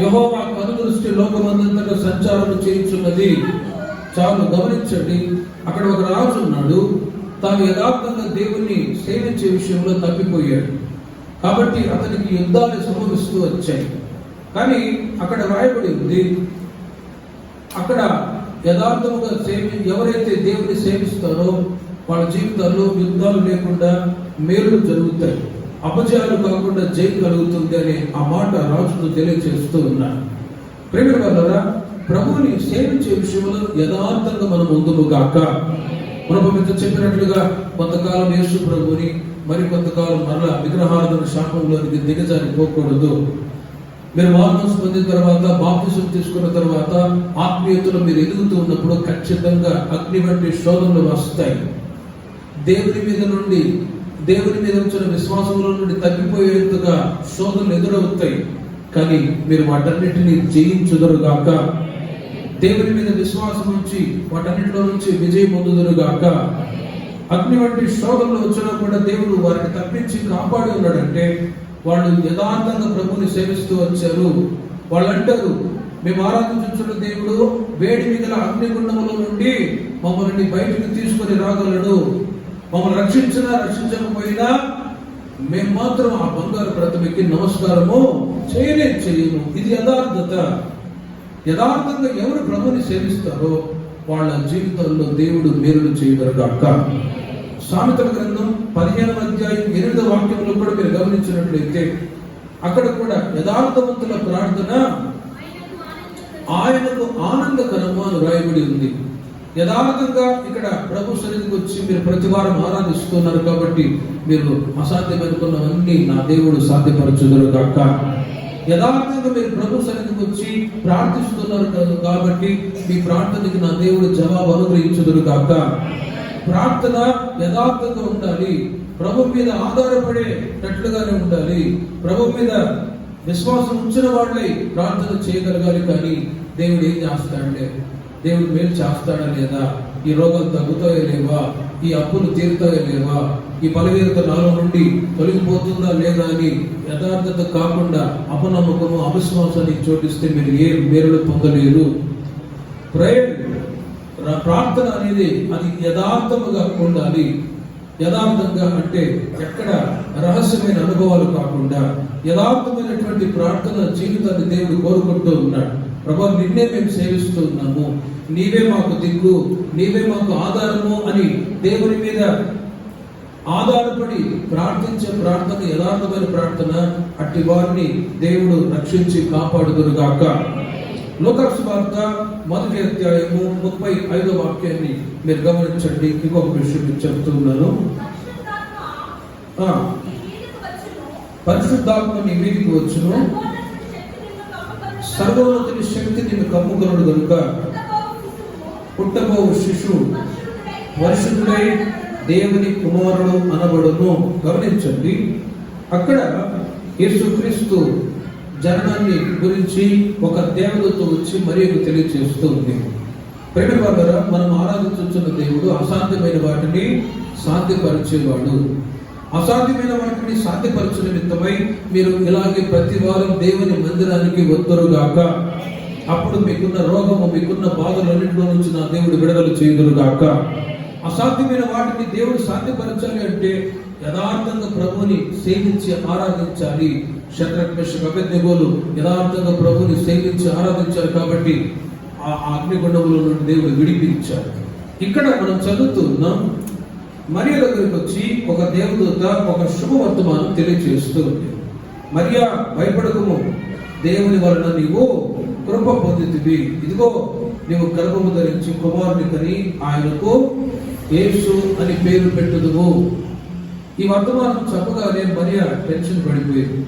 యెహోవా కనుదృష్టి లోకమందంతటా సంచారం చేయించున్నది. చాలు గమనించండి. అక్కడ ఒక రాజు ఉన్నాడు, తాను యథార్థంగా దేవుణ్ణి సేవించే విషయంలో తప్పిపోయాడు. కాబట్టి అతనికి యుద్ధాలు సంభవిస్తూ వచ్చాయి. కానీ అక్కడ రాయబడి ఉంది, అక్కడ యథార్థముగా ఎవరైతే దేవుని సేవిస్తారో వాళ్ళ జీవితాల్లో యుద్ధాలు లేకుండా మేలు జరుగుతాయి, అపజయాలు కాకుండా జయం కలుగుతుంది అని ఆ మాట రాజును తెలియజేస్తూ ఉన్నారు. ప్రేమ వల్ల ప్రభువుని సేవించే విషయంలో యథార్థంగా మనం ముందుకు గాక. మనం చెప్పినట్లుగా కొంతకాలం యేసు ప్రభుని, మరి కొంతకాలం మరలా విగ్రహారాధన శాపంలోనికి దిగజారిపోకూడదు. మీరు మారుమనసు పొందిన తర్వాత, బాప్తిసం తీసుకున్న తర్వాత ఆత్మీయతలో మీరు ఎదుగుతూ ఉన్నప్పుడు ఖచ్చితంగా అగ్ని వంటి శోధనలు వస్తాయి. దేవుని మీద ఉంచిన విశ్వాసంలో నుండి తగ్గిపోయేంతగా శోధనలు ఎదురవుతాయి. కానీ మీరు వాటన్నిటిని జయించుదురుగాక. దేవుని మీద విశ్వాసం ఉంచి వాటన్నిటిలో నుంచి విజయం పొందుదురుగాక. అగ్ని వంటి శోధనలు వచ్చినా కూడా దేవుడు వారిని తప్పించి కాపాడి ఉన్నాడంటే వాళ్ళు యథార్థంగా ప్రభుని సేవిస్తూ వచ్చారు. వాళ్ళు అంటారు, మేము ఆరాధించున్న దేవుడు వేడి మిగల అగ్నిగుండముల నుండి మమ్మల్ని బయటికి తీసుకొని రాగలడు. మమ్మల్ని రక్షించకపోయినా మేము మాత్రం ఆ బంగారు ప్రతిమకి నమస్కారము చేయము. ఇది యథార్థత. యథార్థంగా ఎవరు ప్రభుని సేవిస్తారో వాళ్ళ జీవితాల్లో దేవుడు మేలులు చేయగలగాక. సామెతల గ్రంథం 15వ అధ్యాయం 8వ వాక్యంలో కూడా మీరు గమనించినట్లయితే అక్కడ కూడా యథార్థవంతుల ప్రార్థన ఆయనకు ఆనందకరము అని రాయబడి ఉంది. యథార్థంగా ఇక్కడ ప్రభు సన్నిధికి వచ్చి మీరు ప్రతి వారం ఆరాధిస్తున్నారు కాబట్టి మీరు అసాధ్యమనుకున్నవన్నీ నా దేవుడు సాధ్యపరచుదురుగాక. యథార్థంగా మీరు ప్రభు సన్నిధికి వచ్చి ప్రార్థిస్తున్నారు కాబట్టి మీ ప్రార్థనకి నా దేవుడు జవాబు అనుగ్రహించుదురుగాక. ప్రార్థన యథార్థంగా ఉండాలి. ప్రభు మీద ఆధారపడేటట్లుగానే ఉండాలి. ప్రభు మీద విశ్వాసం ఉంచిన వాళ్ళై ప్రార్థన చేయగలగాలి. కానీ దేవుడు ఏం చేస్తాడంటే, దేవుడు మేలు చేస్తాడా లేదా, ఈ రోగాలు తగ్గుతాయో లేవా, ఈ అప్పులు తీరుతాయో లేవా, ఈ బలహీనత నాలో నుండి తొలగిపోతుందా లేదా అని యథార్థత కాకుండా అపనమ్మకము, అవిశ్వాసాన్ని చోటిస్తే మీరు ఏ మేలు పొందలేరు. ప్రార్థన అనేది అది యథార్థముగా ఉండాలి. యథార్థంగా అంటే ఎక్కడ రహస్యమైన అనుభవాలు కాకుండా యథార్థమైనటువంటి ప్రార్థన జీవితాన్ని దేవుడు కోరుకుంటూ ఉన్నాడు. ప్రభా, నిన్నే మేము సేవిస్తూ ఉన్నాము, నీవే మాకు దిక్కు, నీవే మాకు ఆధారము అని దేవుని మీద ఆధారపడి ప్రార్థించే ప్రార్థన యథార్థమైన ప్రార్థన. అట్టి వారిని దేవుడు రక్షించి కాపాడుదురుగాక. లూకాసు వార్త 1వ అధ్యాయము 35వ వాక్యాన్ని మీరు గమనించండి. ఇంకొక విషయం మీకు చెప్తున్నాను. పరిశుద్ధాత్మ నీ మీదికి వచ్చును, సర్వోన్నతుని శక్తి నిన్ను కమ్ముకొనుడు గనుక పుట్టబోవు శిశువు పరిశుద్ధుడై దేవుని కుమారుడు అనబడును. గమనించండి, అక్కడ యేసుక్రీస్తు జననాన్ని గురించి ఒక దేవదూత వచ్చి మరియకు తెలియజేస్తూ ఉంది. ప్రేమ ద్వారా మనం ఆరాధించుతున్న దేవుడు అసాధ్యమైన వాటిని సాధ్యపరిచేవాడు. అసాధ్యమైన వాటిని సాధ్యపరచు నిమిత్తమై మీరు ఇలాగే ప్రతి వారం దేవుని మందిరానికి వద్దరుగాక. అప్పుడు మీకున్న రోగము, మీకున్న బాధలన్నింటిలో నుంచి నా దేవుడు విడుదల చేయుదురుగాక. అసాధ్యమైన వాటిని దేవుడు సాధ్యపరచాలి అంటే యథార్థంగా ప్రభువుని సేవించి ఆరాధించాలి. శద్రక్, మేషక్, అబేద్నెగోలు యథార్థంగా ప్రభువుని సేవించి ఆరాధించారు కాబట్టి ఆ అగ్నిగుండంలో నుండి దేవుడు విడిపించారు. ఇక్కడ మనం చదువుతున్నాం, మరియ దగ్గరికి వచ్చి ఒక దేవదూత ఒక శుభవర్తమానం తెలియజేస్తూ ఉంది. మరియా, భయపడకము, దేవుని వలన నీవు కృప పొందితివి. ఇదిగో నీవు గర్భము ధరించి కుమారుని కని ఆయనకు యేసు అని పేరు పెట్టుదువు. ఈ వర్తమానం చెప్పగానే మరియా టెన్షన్ పడిపోయింది.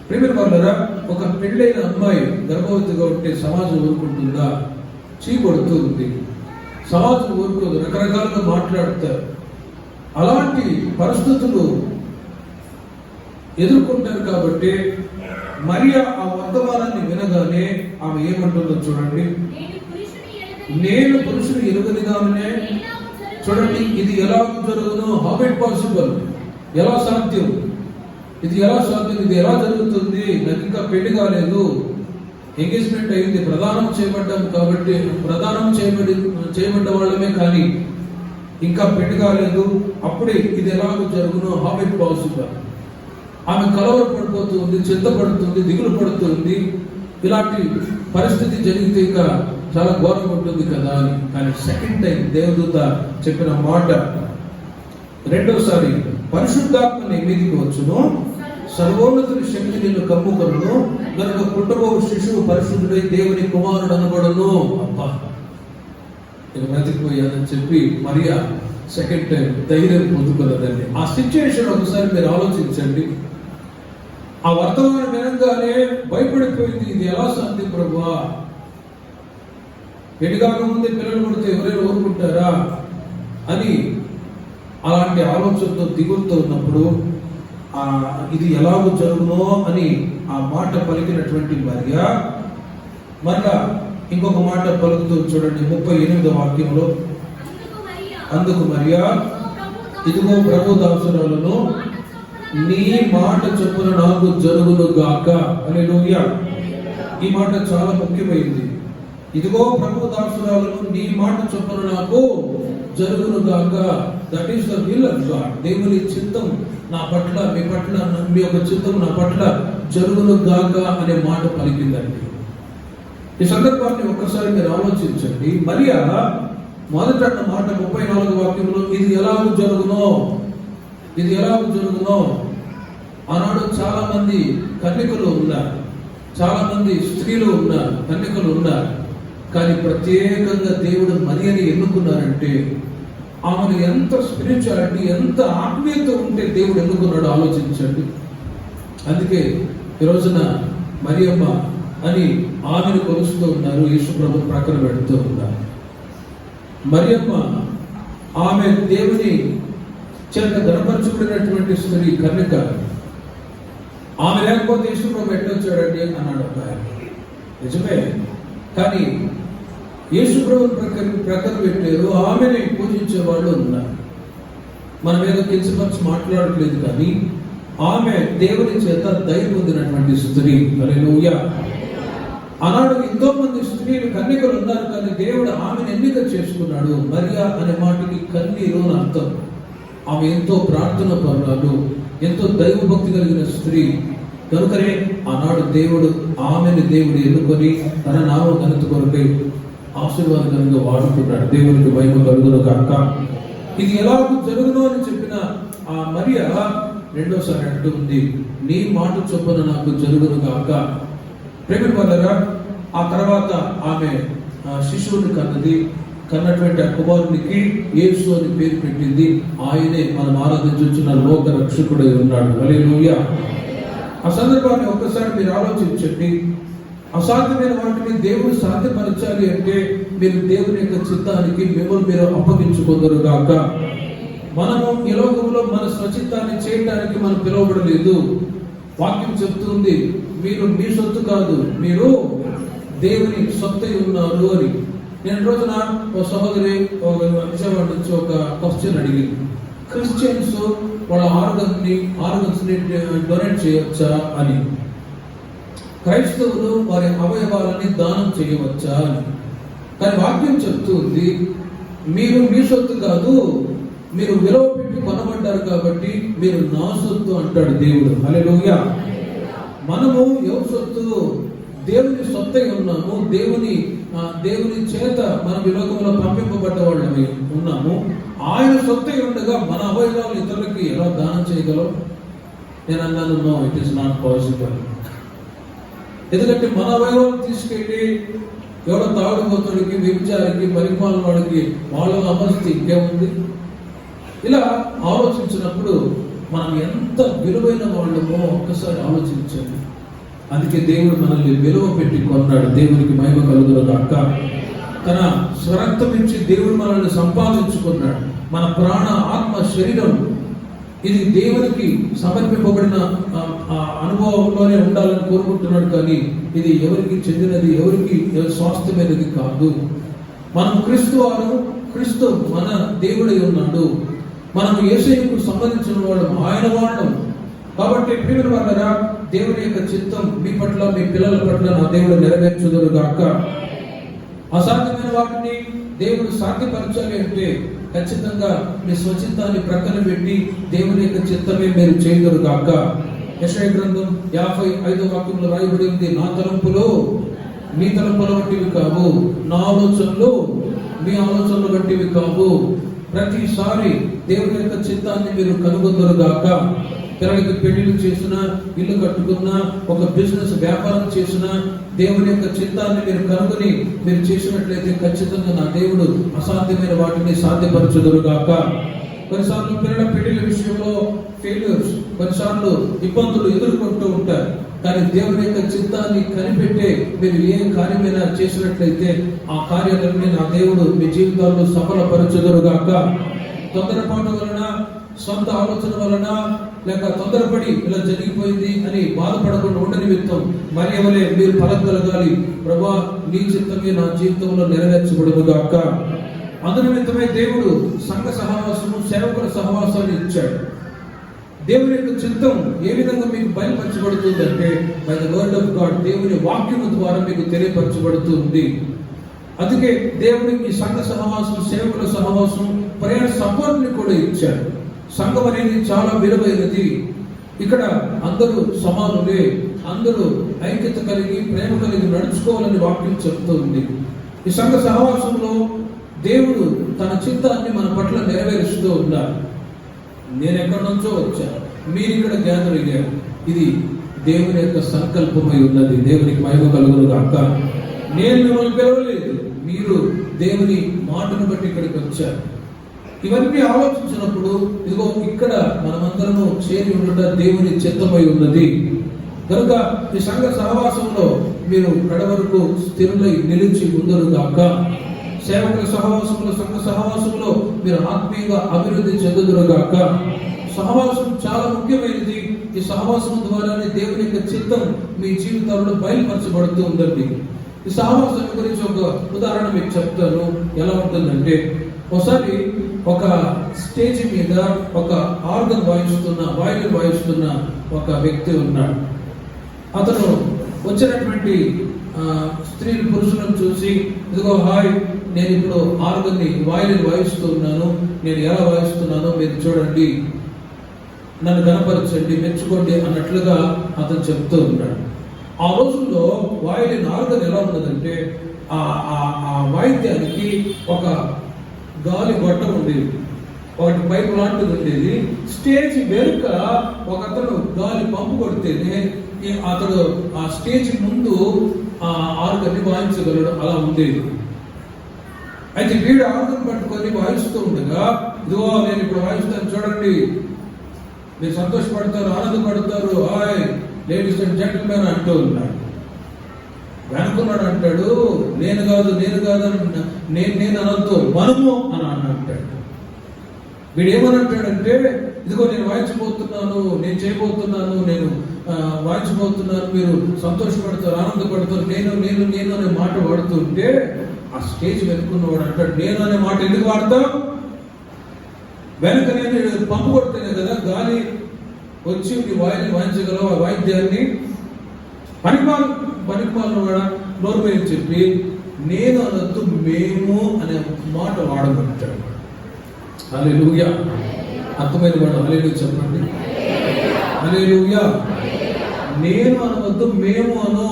ప్రేమ వాళ్ళరా, ఒక పెళ్ళైన అమ్మాయి గర్భవతిగా ఉంటే సమాజం ఊరుకుంటుందా? చీకొడుతూ ఉంది. సమాజం ఊరుకోదు, రకరకాలుగా మాట్లాడతారు. అలాంటి పరిస్థితులు ఎదుర్కొంటారు కాబట్టి మరియా ఆ వర్తమానాన్ని వినగానే ఆమె ఏమంటుందో చూడండి. నేను పురుషుని ఎరుగనిగానే, చూడండి, ఇది ఎలా జరుగునో, హౌ ఇట్ పాసిబుల్, ఎలా సాధ్యం, ఇది ఎలా సాధ్యం, ఇది ఎలా జరుగుతుంది, నాకు ఇంకా పెళ్లి కాలేదు, ఎంగేజ్మెంట్ అయింది, ప్రదానం చేయబడ్డాం కాబట్టి ప్రదానం చేయబడ్డ వాళ్ళమే కానీ ఇంకా పెళ్లి కాలేదు, అప్పుడే ఇది ఎలాగో జరుగునో, హౌ ఇట్ పాసిబుల్. ఆమె కలవర పడిపోతుంది, చింతపడుతుంది, దిగులు పడుతుంది. ఇలాంటి పరిస్థితి జరిగితే ఇంకా చాలా ఘోరంగా ఉంటుంది కదా అని. కానీ సెకండ్ టైం దేవదూత చెప్పిన మాట, రెండోసారి, పరిశుద్ధాత్మ నీ మీదికి వచ్చును, సర్వోన్నతుని శక్తి నిన్ను కమ్ముకొనును గనుక పుట్టబోవు శిశువు పరిశుద్ధుడై దేవుని కుమారుడు అనబడును. అబ్బా, నేను బ్రతికిపోయానని చెప్పి మరియా సెకండ్ టైం ధైర్యం పొందుకున్నదండి. ఆ సిచ్యువేషన్ ఒకసారి మీరు ఆలోచించండి. ఆ వర్తమానం వినంగానే భయపడిపోయింది. ఇది ఎలా సాధ్యం ప్రభువా? పెళ్లి కాకముందే పిల్లలు పుడితే ఎవరైనా ఊరుకుంటారా అని అలాంటి ఆలోచనతో దిగులుతో ఉన్నప్పుడు ఇది ఎలాగో జరుగునో అని ఆ మాట పలికినటువంటి మరియా మళ్ళా ఇంకొక మాట పలుకుతూ చూడండి 38వ వాక్యంలో, అందుకు మరియా, ఇదిగో ప్రభు దాసురాలను, నీ మాట చొప్పున నాకు జరుగును గాక. హల్లెలూయా. ఈ మాట చాలా ముఖ్యమైనది. ఇదిగో ప్రభు దాసురాలను, నీ మాట చొప్పున నాకు జరుగును గాక. That is the will of God. దేవుని చిత్తం నా పట్ల, మీ పట్ల, మీ యొక్క చిత్తం నా పట్ల జరుగును గాక అనే మాట పలికిందండి. ఈ సందర్భాన్ని ఒక్కసారి మీరు ఆలోచించండి. మరియా మొదట మాట 34వ వాక్యంలో, ఇది ఎలాగూ జరుగునో, ఇది ఎలాగూ జరుగునో. ఆనాడు చాలా మంది కన్యకలు ఉన్నారు, చాలా మంది స్త్రీలు ఉన్నారు, కన్యకలు ఉన్నారు. కానీ ప్రత్యేకంగా దేవుడు మరియని ఎన్నుకున్నారంటే ఆమెను ఎంత స్పిరిచువాలిటీ, ఎంత ఆత్మీయత ఉంటే దేవుడు ఎన్నుకున్నాడు ఆలోచించండి. అందుకే ఈ రోజున మరియమ్మ అని ఆమెను కొలుస్తూ ఉన్నారు, యేసు ప్రభువును ప్రక్కన పెడుతూ ఉన్నారు. మరియమ్మ ఆమె దేవుని చేత గణపరచుకున్నటువంటి స్త్రీ, కన్యక. ఆమె లేకపోతే యేసు ప్రభు ఎట్టొచ్చాడండి అన్నాడు ఒక ఆయన. నిజమే, కానీ యేసు ప్రభువును ప్రక్కన పెట్టారు, ఆమెని పూజించే వాళ్ళు ఉన్నారు. మన మీద కించపరిచి మాట్లాడట్లేదు, కానీ ఆమె దేవుని చేత దయ పొందినటువంటి స్త్రీ. హల్లెలూయా. ఆనాడు ఎంతో మంది స్త్రీలు కన్యకలు ఉన్నారు, కానీ దేవుడు ఆమెను ఎన్నిక చేసుకున్నాడు. మరియా అనే మాటకి కన్నీరు అని అర్థం. ఆమె ఎంతో ప్రార్థన పరురాలు, ఎంతో దైవభక్తి కలిగిన స్త్రీ. కనుకనే ఆనాడు దేవుడు ఎన్నుకొని తన నామ ఘనత కొరకై ఆశీర్వాదకరంగా వాడుకున్నాడు. దేవునికి మహిమ కలుగును గాక. ఇది ఎలాగూ జరుగును అని చెప్పిన ఆ మరియా రెండోసారి అంటుంది, నీ మాట చొప్పున నాకు జరుగును గాక. ప్రేమ వల్లరా ఆ తర్వాత ఆమె శిశువుని కన్నటువంటి ఆ కుమారునికి యేసు అని పేరు పెట్టింది. ఆయనే మనం ఆరాధించుచున్న లోక రక్షకుడై ఉన్నాడు. హల్లెలూయా. ఆ సందర్భాన్ని ఒక్కసారి మీరు ఆలోచించండి. అసాధ్యమైన వాటిని దేవుడు సాధ్యపరచాలి అంటే మీరు దేవుని యొక్క చిత్తానికి మిమ్మల్ని మీరు అప్పగించుకుందరు గాక. మనము ఈ లోకంలో మన స్వచిత్తాన్ని చేయడానికి మనం పిలువబడలేదు. వాక్యం చెప్తుంది, మీరు మీ సొత్తు కాదు, మీరు దేవుని సొత్తై ఉన్నారు అని. నేను రోజున ఒక సహోదరి విజయవాడ నుంచి ఒక క్వశ్చన్ అడిగింది. క్రిస్టియన్స్ వాళ్ళ ఆర్గన్స్ ని డొనేట్ చేయవచ్చా అని, క్రైస్తవులు వారి అవయవాలని దానం చేయవచ్చా అని. కానీ వాక్యం చెప్తుంది, మీరు మీ సొత్తు కాదు, మీరు విలువ పెట్టి కొనబడ్డారు కాబట్టి మీరు నా సొత్తు అంటాడు దేవుడు. హల్లెలూయా. మనము ఎవరి సొత్తు? దేవుని సొత్తై ఉన్నాము. దేవుని చేత మనం ఈ లోకంలో పంపింపబడ్డ వాళ్ళని ఉన్నాము. ఆయన సొత్తై ఉండగా మన అవయవాలు ఇతరులకి ఎలా దానం చేయగలం? నేను అన్నాను, no, it is not possible. ఎందుకంటే మన అవయవాలు తీసుకెళ్ళి ఎవరో తాగుడుపోతుడికి, వ్యభిచారికి, పరిపాలన వాడికి వాళ్ళ అమర్చి ఇంకేముంది? ఇలా ఆలోచించినప్పుడు మనం ఎంత విలువైన వాళ్ళమో ఒక్కసారి ఆలోచించండి. అందుకే దేవుడు మనల్ని విలువ పెట్టి కొన్నాడు. దేవునికి మహిమ కలుగును గాక. తన స్వరక్తం ఇచ్చి దేవుడు మనల్ని సంపాదించుకున్నాడు. మన ప్రాణ, ఆత్మ, శరీరం ఇది దేవునికి సమర్పింపబడిన అనుభవంలోనే ఉండాలని కోరుకుంటున్నాడు. కానీ ఇది ఎవరికి చెందినది, ఎవరికి స్వాస్థ్యమైనది కాదు. మనం క్రీస్తు మన దేవుడై ఉన్నాడు. మనం యేసుకు సంబంధించిన వాడు, ఆయన వాడు. కాబట్టి ప్రియుల వల్లరా దేవుని యొక్క చిత్తం మీ పట్ల, మీ పిల్లల పట్ల నా దేవుడు నెరవేర్చుదురు గాక. అసాధ్యమైన వాటిని దేవుడు సాధ్యపరచాలి అంటే ఖచ్చితంగా మీ స్వచిత్తాన్ని ప్రక్కన పెట్టి దేవుని యొక్క చిత్తమే మీరు చేయదురు గాక. యెషయా గ్రంథం 55వ వాక్యంలో రాయబడి ఉంది, నా తలంపులు మీ తలంపుల వంటివి కావు, నా ఆలోచనలు మీ ఆలోచనలు వంటివి కావు. ప్రతిసారి దేవుని యొక్క చిత్తాన్ని మీరు కనుగొందరు గాక. పిల్లలకి పెళ్లిళ్ళు చేసినా, ఇల్లు కట్టుకున్నా, ఒక బిజినెస్ వ్యాపారం చేసినా దేవుని యొక్క చిత్తాన్ని మీరు కనుగొని మీరు చేసినట్లయితే ఖచ్చితంగా నా దేవుడు అసాధ్యమైన వాటిని సాధ్యపరచుదురు గాక. కొన్నిసార్లు పిల్లల పెళ్లిళ్ళ విషయంలో ఫెయిల్యూర్స్, కొన్నిసార్లు ఇబ్బందులు ఎదుర్కొంటూ ఉంటారు. కానీ దేవుని యొక్క చిత్తాన్ని కనిపెట్టే మీరు ఏ కార్యమైనా చేసినట్లయితే ఆ కార్యాలన్నీ నా దేవుడు మీ జీవితాల్లో సఫలపరచుదురు గాక. తొందరపాటు వలన, సొంత ఆలోచన వలన, లేక తొందరపడి ఇలా జరిగిపోయింది అని బాధపడకుండా ఉండ నిమిత్తం మరి ఎవరే మీరు ఫలకలగాలి. ప్రభా, నీ చిత్తమే నా జీవితంలో నెరవేర్చబడును గాక. అందు నిమిత్తమే దేవుడు సంఘ సహవాసము, సేవకుల సహవాసాన్ని ఇచ్చాడు. దేవుని యొక్క చిత్తం ఏ విధంగా మీకు బయలుపరచబడుతుందంటే by the word of God, దేవుని వాక్యము ద్వారా మీకు తెలియపరచబడుతుంది. అందుకే దేవుడికి సంఘ సహవాసం, సేవకుల సహవాసం, ప్రయాణ సపోర్ట్ని కూడా ఇచ్చాడు. సంఘం అనేది చాలా విలువైనది. ఇక్కడ అందరూ సమానులే, అందరూ ఐక్యత కలిగి, ప్రేమ కలిగి నడుచుకోవాలని వాక్యం చెప్తుంది. ఈ సంఘ సహవాసంలో దేవుడు తన చిత్తాన్ని మన పట్ల నెరవేరుస్తూ ఉన్నారు. నేను ఎక్కడి నుంచో వచ్చాను, మీరు ఇక్కడ గ్యాదర్ అయ్యారు. ఇది దేవుని యొక్క సంకల్పమై ఉన్నది. దేవునికి మహిమ కలుగును గాక. నేను మిమ్మల్ని పిలవలేదు, మీరు దేవుని మాటను బట్టి ఇక్కడికి వచ్చారు. ఇవన్నీ ఆలోచించినప్పుడు ఇదిగో ఇక్కడ మనమందరము చేరి ఉండటం దేవుని చిత్తమై ఉన్నది. కనుక ఈ సంఘ సహవాసంలో మీరు కడవరకు స్థిరులై నిలిచి ఉందరు గాక. సేవకుల సహవాసంలో, సంఘ సహవాసంలో మీరు ఆత్మీయంగా అభివృద్ధి చెందుదురు గాక. సహవాసం చాలా ముఖ్యమైనది. ఈ సహవాసం ద్వారానే దేవుని యొక్క చిత్తం మీ జీవితాల్లో బయలుపరచబడుతూ ఉందండి. ఈ సహవాసం గురించి ఒక ఉదాహరణ మీకు చెప్తాను. ఎలా ఉంటుందంటే, ఒకసారి ఒక స్టేజ్ మీద ఒక ఆర్గన్ వయలిన్ వాయిస్తున్న ఒక వ్యక్తి ఉన్నాడు. అతను వచ్చినటువంటి స్త్రీలు, పురుషులను చూసి, ఇదిగో హాయ్, నేను ఇప్పుడు ఆర్గన్ని వాయిలిని వాయిస్తూ ఉన్నాను, నేను ఎలా వాయిస్తున్నానో మీరు చూడండి, నన్ను గణపరచండి, మెచ్చుకోండి అన్నట్లుగా అతను చెప్తూ ఉన్నాడు. ఆ రోజుల్లో వాయిలిన్ ఆర్గన్ ఎలా ఉన్నదంటే ఆ వాయిద్యానికి ఒక గాలి గొట్టం ఉండేది, ఒకటి పైపు లాంటిది ఉండేది. స్టేజ్ వెనుక ఒకతను గాలి పంపు కొడితేనే అతడు ఆ స్టేజ్ ముందు ఆ ఆర్గన్ని వాయించగలడు, అలా ఉండేది. అయితే వీడు ఆర్గన్ పట్టుకొని వాయిస్తూ ఉండగా, ఇదిగో నేను ఇప్పుడు వాయిస్తాను చూడండి, మీరు సంతోషపడతారు, ఆనందపడతారు, హాయ్ లేడీస్ అండ్ జెంటిల్మెన్ అంటూ ఉన్నాడు. వెనుకున్నాడు అంటాడు, నేను కాదు నేను అనొద్దు, మనము అని అంటాడు. వీడు ఏమని అంటాడంటే, ఇదిగో నేను వాయించబోతున్నాను, నేను చేయబోతున్నాను, నేను వాయించబోతున్నాను, మీరు సంతోషపడతారు, ఆనందపడతారు, నేను అనే మాట వాడుతుంటే ఆ స్టేజ్ వెనుకున్నవాడు అంటాడు, నేను అనే మాట ఎందుకు వాడతావు? వెనక నేను పంపు కొడితేనే కదా గాలి వచ్చి నీ వాయించగలవు, ఆ వాయిద్యాన్ని. పనికిమాలను కూడా నోరు మీద చెప్పి నేను అనొద్దు, మేము అనే మాట వాడమంటాడు. హల్లెలూయా. అర్థమైన వాడు హల్లెలూయా చెప్పండి. హల్లెలూయా. నేను అనవద్దు, మేము అను.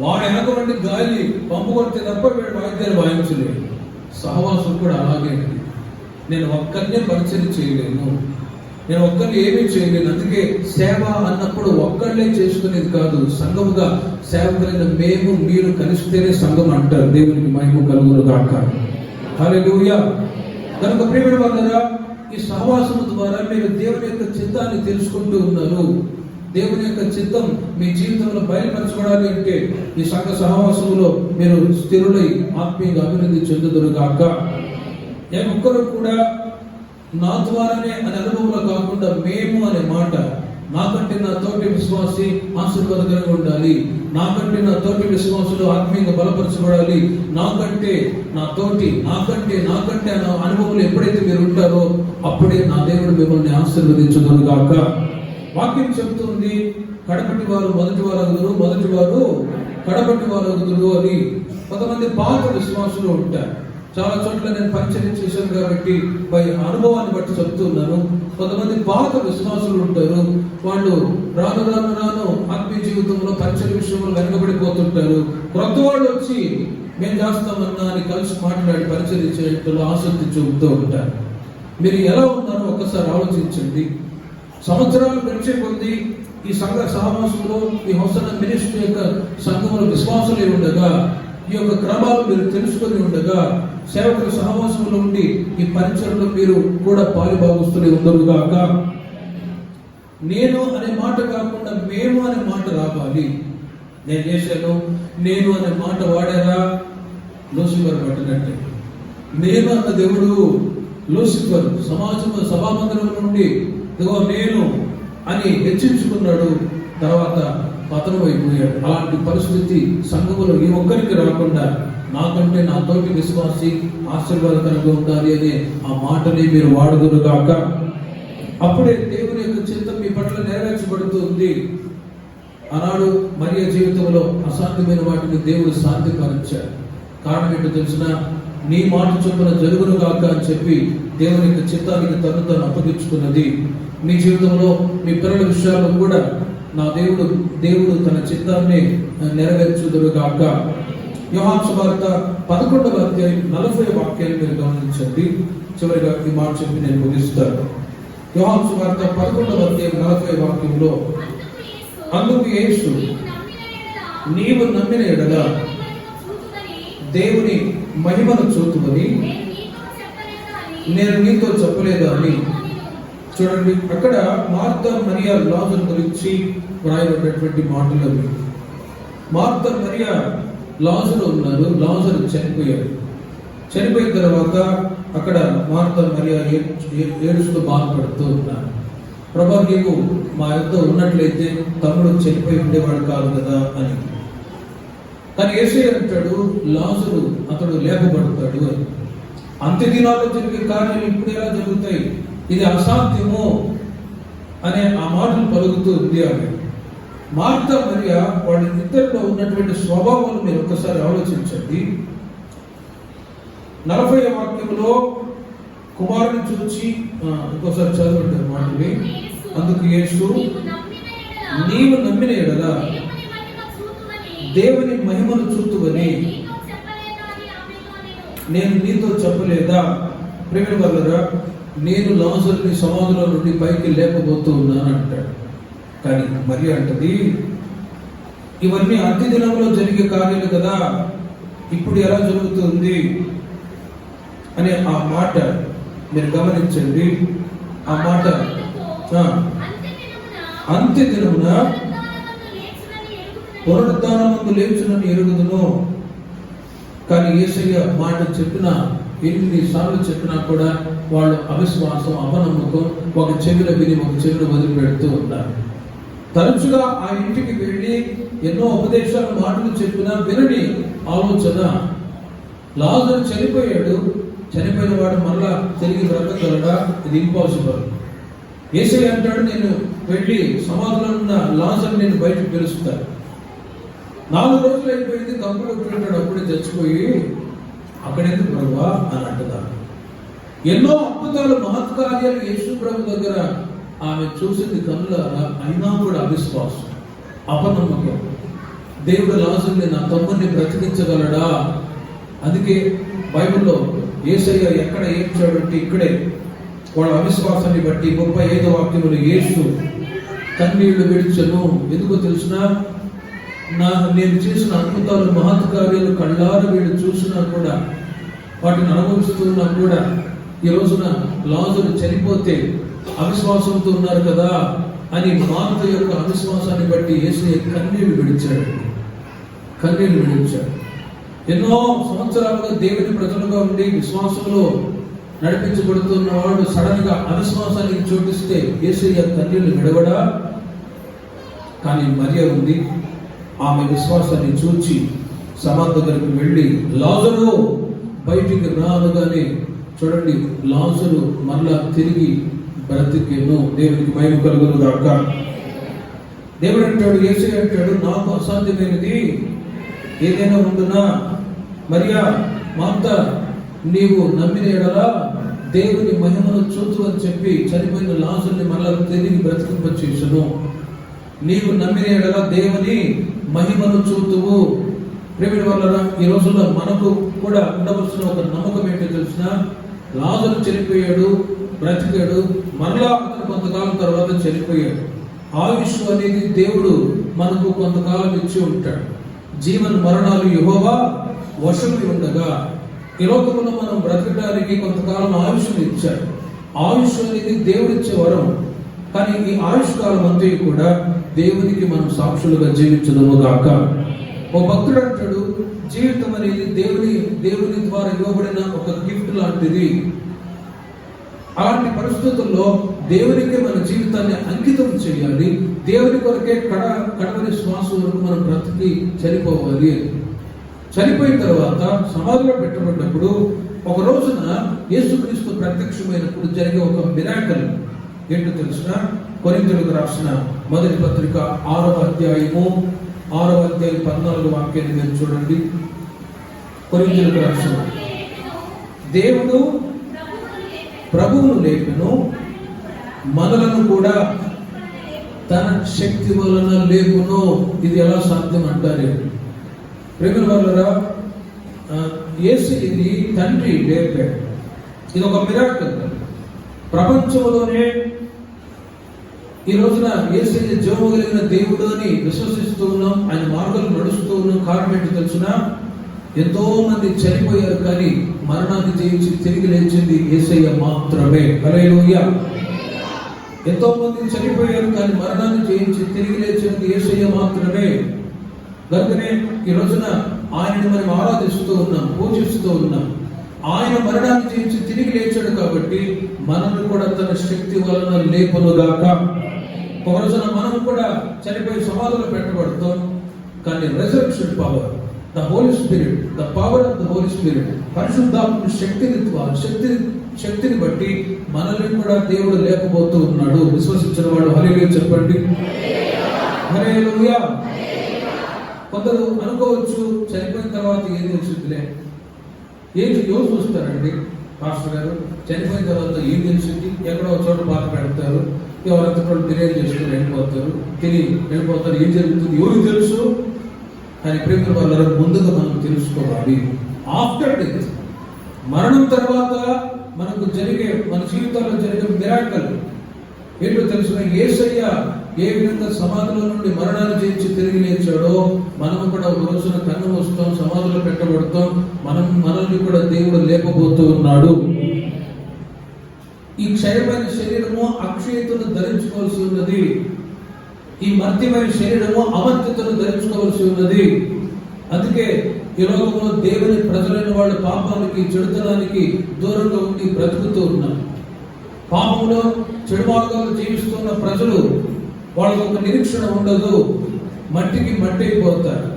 వాడు వెనకబడి గాలి పంపు కొడితే తప్ప వీడు వాయిద్యాన్ని వాయించలేదు. సహవాసం కూడా అలాగే. నేను ఒక్కరినే పరిచయం చేయలేను, నేను ఒక్కరిని ఏమీ చేయలేను. అందుకే సేవ అన్నప్పుడు ఒక్కళ్ళే చేసుకునేది కాదు, సంఘముగా సేవకులైన మేము మీరు కలిస్తేనే సంఘం అంటారు. దేవునికి మహిమ కలుగును గాక. హల్లెలూయా. కనుక ప్రియమైన వాళ్ళరా, ఈ సహవాసము ద్వారా మీరు దేవుని యొక్క చిత్తాన్ని తెలుసుకుంటూ ఉన్నారు. దేవుని యొక్క చిత్తం మీ జీవితంలో బయలుపరచబడాలి అంటే ఈ సంఘ సహవాసములో మీరు స్థిరులై ఆత్మీయంగా అభివృద్ధి చెందుదురు గాక. ఒక్కరు కూడా నా ద్వారానే అనే అనుభవంలో కాకుండా మేము అనే మాట, నాకంటే నా తోటి విశ్వాసి ఆశీర్వాదకరంగా ఉండాలి, నాకంటే నా తోటి విశ్వాసులు ఆత్మీయంగా బలపరచబడాలి, నాకంటే అనే అనుభవంలో ఎప్పుడైతే మీరు ఉంటారో అప్పుడే నా దేవుడు మిమ్మల్ని ఆశీర్వదించుదురు గాక. వాక్యం చెప్తుంది, కడపటి వారు మొదటి వారు అగుదురు, మొదటి వారు కడపటి వారు అగుదురు అని. కొంతమంది పాత విశ్వాసులు ఉంటారు. చాలా చోట్ల నేను పరిచయం చేశాను కాబట్టి అనుభవాన్ని బట్టి చెప్తున్నాను. కొంతమంది పాత విశ్వాసులు ఉంటారు, వాళ్ళు రాను ఆత్మీయ జీవితంలో పరిచయ విషయంలో వెనకబడిపోతుంటారు. క్రొత్త వాళ్ళు వచ్చి మేము చేస్తామన్నా అని కలిసి మాట్లాడి పరిచయం చేయడంలో ఆసక్తి చూపుతూ ఉంటారు. మీరు ఎలా ఉన్నారో ఒక్కసారి ఆలోచించండి. సంవత్సరాలు గడిచే కొద్ది ఈ సంఘ సహవాసంలో ఈ హోసన్న మినిస్ట్రీ యొక్క సంఘంలో విశ్వాసులే ఉండగా, ఈ యొక్క క్రమాలు మీరు తెలుసుకొని ఉండగా, సేవకుల సహవాసంలో ఉండి ఈ పరిచయంలో మీరు కూడా పాలుభాగస్తులే ఉండరుగాక. నేను అనే మాట కాకుండా మేము అనే మాట రావాలి. నేను చేశాను, నేను అనే మాట వాడారా లూసిఫర్ పట్టినట్టే. నేను అన్న దేవుడు లూసిఫర్ సభామందిరం నుండి ఇదిగో నేను అని హెచ్చించుకున్నాడు, తర్వాత పతనం అయిపోయాడు. అలాంటి పరిస్థితి సంఘములో ఈ ఒక్కరికి రాకుండా నాకంటే నా తోటి విశ్వాసి ఆశీర్వాదకరంగా ఉండాలి అనే ఆ మాటని మీరు వాడుదురు గాక. అప్పుడే దేవుని యొక్క చిత్తం మీ పట్ల నెరవేర్చబడుతుంది. ఆనాడు మరియ జీవితంలో అసాధ్యమైన వాటిని దేవుడు సాధ్యపరిచాడు. కారణం ఏంటో తెలిసిన, నీ మాట చొప్పున జరుగును గాక అని చెప్పి దేవుని యొక్క చిత్తానికి తను అప్పగించుకున్నది. మీ జీవితంలో మీ పిల్లల విషయాల్లో కూడా నా దేవుడు తన చిత్తాన్ని నెరవేర్చుదురు గాక. యోహాను సువార్త 11వ అధ్యాయం 40వ వాక్యాన్ని మీరు గమనించండి. చివరిగా ఈ మాట చెప్పి నేను ముగిస్తాను. యోహాను సువార్త 11వ అధ్యాయం 40వ వాక్యంలో, అందుకు యేసు నీవు నమ్మిన ఎడల దేవుని మహిమను చూతుమని నేను నీతో చెప్పలేదా అని. చూడండి, అక్కడ మార్తా మరియా లాజరు గురించి వ్రాయబడినటువంటి మాటలు. మార్తా మరియా లాజరు ఉన్నారు, లాజరు చనిపోయాడు. చనిపోయిన తర్వాత అక్కడ మార్తా మరియా ఏడుస్తూ బాధపడుతూ ఉన్నారు. ప్రభా, నీవు మా యొద్ద ఉన్నట్లయితే తమ్ముడు చనిపోయి ఉండేవాడు కాదు కదా అని. కానీ యేసయ్య అంటాడు, లాజరు అతడు లేపబడతాడు అని. అంత్య దినాల్లో జరిగే కార్యాలు ఇప్పుడు ఎలా జరుగుతాయి, ఇది అసాధ్యము అనే ఆ మాటలు పలుకుతూ ఉంది ఆమె. మార్తా మరియా వాళ్ళ ఇద్దరిలో ఉన్నటువంటి స్వభావాలు మీరు ఒక్కసారి ఆలోచించండి. 40వ వాక్యంలో కుమారుని చూచి ఇంకోసారి చదవండి మాటని. అందుకు యేసు, నీవు నమ్మిన ఎడల దేవుని మహిమను చూతువని నేను నీతో చెప్పలేదా? ప్రేమ వల్లరా, నేను లాజరుని సమాధిలో నుండి పైకి లేపబోతూ ఉన్నాను అంటాడు. కానీ మరి అంటది, ఇవన్నీ అంత్య దినంలో జరిగే కార్యాలు కదా, ఇప్పుడు ఎలా జరుగుతుంది అనే ఆ మాట మీరు గమనించండి. ఆ మాట అంత్య దినమున పునరుద్ధానమందు లేచునని ఎరుగుదును. కానీ యేసయ్య మాట చెప్పినా, ఎన్నిసార్లు చెప్పినా కూడా వాళ్ళు అవిశ్వాసం, అపనమ్మకం, ఒక చెవిలో విని ఒక చెవిలో వదిలిపెడుతూ ఉన్నారు. తరచుగా ఆ ఇంటికి వెళ్ళి ఎన్నో ఉపదేశాల మాటలు చెప్పినా వినని ఆలోచన. లాజరు చనిపోయాడు, చనిపోయిన వాడు మళ్ళా తిరిగి బ్రతకగలడా? ఇది ఇంపాసిబుల్. యేసయ్య అంటాడు, నేను వెళ్ళి సమాధిలో ఉన్న లాజరు నేను బయటకు పిలుస్తాను. 4 రోజులు అయిపోయింది, కంపులో ఉంటాడు, అప్పుడే చచ్చిపోయి అక్కడెందుకు ప్రభువా అని అంటున్నారు. ఎన్నో అద్భుతాలు, మహత్కార్యాలు యేసు ప్రభు దగ్గర ఆమె చూసింది కనులారా, అయినా కూడా అవిశ్వాసం, అపనమ్మకం. దేవుడు లాజరుని, నా తమ్ముడిని బ్రతికించగలడా? అందుకే బైబిల్లో యేసయ్య ఎక్కడ ఏడ్చాడంటే ఇక్కడే. వాళ్ళ అవిశ్వాసాన్ని బట్టి 35వ వాక్యంలో యేసు కన్నీళ్లు విడిచెను. ఎందుకో తెలుసునా? నేను చేసిన అద్భుతాలు, మహత్కార్యాలు కళ్ళారా వీళ్ళు చూసినా కూడా, వాటిని అనుభవిస్తున్నా కూడా, ఈ రోజున లాజరు చనిపోతే అవిశ్వాసంతో ఉన్నారు కదా అని మార్త యొక్క అవిశ్వాసాన్ని బట్టి యేసయ్య కన్నీళ్లు విడిచాడు. ఎన్నో సంవత్సరాలుగా దేవుని ప్రజలుగా ఉండి విశ్వాసంలో నడిపించబడుతున్న వాడు సడన్ గా అవిశ్వాసానికి చోటిస్తే యేసయ్య కన్నీళ్లు విడవడా? కానీ మరియ ఉంది, ఆమె విశ్వాసాన్ని చూచి సమాధి దగ్గరికి వెళ్ళి, లాజరు బయటికి రానుగానే చూడండి, లాజరు మరలా తిరిగి బ్రతికెను. దేవునికి మహిమ కలుగును గాక. దేవుడు అంటాడు, యేసయ్య అంటాడు, నాకు అసాధ్యమైనది ఏదైనా ఉండునా? మరియా, మార్త, నీవు నమ్మిన ఎడల దేవుని మహిమను చూచు అని చెప్పి చనిపోయిన లాజరుని మరలా తిరిగి బ్రతికింపచేయును. నీవు నమ్మిన ఎడల దేవుని మహిమను చూతువు. ప్రేమ వల్ల ఈ రోజుల్లో మనకు కూడా ఉండవలసిన ఒక నమ్మకం ఏంటో తెలిసిన, లాజరు చనిపోయాడు, బ్రతికాడు, మరలా అతను కొంతకాలం తర్వాత చనిపోయాడు. ఆయుష్ అనేది దేవుడు మనకు కొంతకాలం ఇచ్చి ఉంటాడు. జీవన మరణాలు యెహోవా వశములో ఉండగా ఈ లోకంలో మనం బ్రతకడానికి కొంతకాలం ఆయుష్ను ఇచ్చాడు. ఆయుష్ అనేది దేవుడిచ్చే వరం. కానీ ఈ ఆయుష్ కాలం అంతా కూడా దేవునికి మనం సాక్షులుగా జీవించదము గాక. ఓ భక్తుడు అంటాడు, జీవితం అనేది దేవుని ద్వారా ఇవ్వబడిన ఒక గిఫ్ట్ లాంటిది. అలాంటి పరిస్థితుల్లో దేవునికి మన జీవితాన్ని అంకితం చేయాలి. దేవుని కొరకే కడవరి శ్వాస వరకు మనం బ్రతికి చనిపోవాలి. చనిపోయిన తర్వాత సమాధిలో పెట్టబడినప్పుడు ఒక రోజున యేసుక్రీస్తు ప్రత్యక్షమైనప్పుడు జరిగే ఒక మిరాకిల్ ఏంటో తెలిసిన, కొరింథీయులకు రాసిన మొదటి పత్రిక 6వ అధ్యాయం 14వ వాక్యాన్ని మీరు చూడండి. కొరింథీయులకు రాసిన, దేవుడు ప్రభువును లేపెను, మనలను కూడా తన శక్తి వలన లేపును. ఇది ఎలా సాధ్యం అంటారు? ప్రేమ వల్లరా, యేసుని తండ్రి లేపాడు. ఇది ఒక మిరాకిల్. ప్రపంచంలోనే ఈ రోజున యేసుని జీవము కలిగిన దేవుడు అని విశ్వసిస్తూ ఉన్నాం, ఆయన మార్గంలో నడుస్తూ ఉన్నాం. కారణం ఏంటి తెలుసునా? ఎంతో మంది చనిపోయారు, కానీ మరణాన్ని జయించి తిరిగి లేచింది యేసయ్య మాత్రమే. హల్లెలూయా. ఎంతో మంది చనిపోయారు, కానీ మరణాన్ని జయించి తిరిగి లేచింది యేసయ్య మాత్రమే. కనుకనే ఈ రోజున ఆయనని మనం ఆరాధిస్తూ ఉన్నాం, పూజిస్తూ ఉన్నాం. ఆయన మరణాన్ని జయించి తిరిగి లేచాడు కాబట్టి మనల్ని కూడా తన శక్తి వలన లేపునుగాక. ఒక రోజున మనం కూడా చనిపోయి సమాధిలో పెట్టబడతాం, కానీ resurrection power, the Holy Spirit, the power of the Holy Spirit, పరిశుద్ధాత్మ శక్తిని బట్టి మనల్ని కూడా దేవుడు లేపబోతూ ఉన్నాడు. విశ్వసించిన వాడు హల్లెలూయా చెప్పండి. హల్లెలూయా. కొందరు అనుకోవచ్చు, చనిపోయిన తర్వాత ఏం తెలిసిందిలే, ఎవరు చూస్తారండి? పాస్టర్ గారు చనిపోయిన తర్వాత ఏం తెలిసింది? ఎక్కడో ఒక చోట పాత పెడతారు, ఎవరంతా కూడా బిర్యానీ చేసుకుని వెళ్ళిపోతారు, తిని వెళ్ళిపోతారు. ఏం జరుగుతుంది ఎవరికి తెలుసు? కానీ ప్రేమ వాళ్ళ ముందుగా మనం తెలుసుకోవాలి. ఆఫ్టర్ డెత్, మరణం తర్వాత మనకు జరిగే, మన జీవితాల్లో జరిగే మిరాకల్ ఏంటో తెలుసుకున్న యేసయ్య ఏ విధంగా సమాధిలో నుండి మరణాలు చేయించి తిరిగి లేచాడో, మనము కూడా ఒక రోజున కన్ను మూస్తాం, సమాధిలో పెట్టబడతాం. మనల్ని కూడా దేవుడు లేపబోతూ ఉన్నాడు. ఈ క్షయమైన శరీరము అక్షయతను ధరించుకోవాల్సి ఉన్నది. ఈ మర్త్యమైన శరీరము అమర్త్యతను ధరించుకోవాల్సి ఉన్నది. అందుకే ఈ లోకంలో దేవుని ప్రజలైన వాళ్ళు పాపానికి, చెడుతనానికి దూరంగా ఉండి బ్రతుకుతూ ఉన్నారు. పాపంలో చెడు మార్గాలు జీవిస్తున్న ప్రజలు, వాళ్ళకు ఒక నిరీక్షణ ఉండదు, మట్టికి మట్టి అయిపోతారు.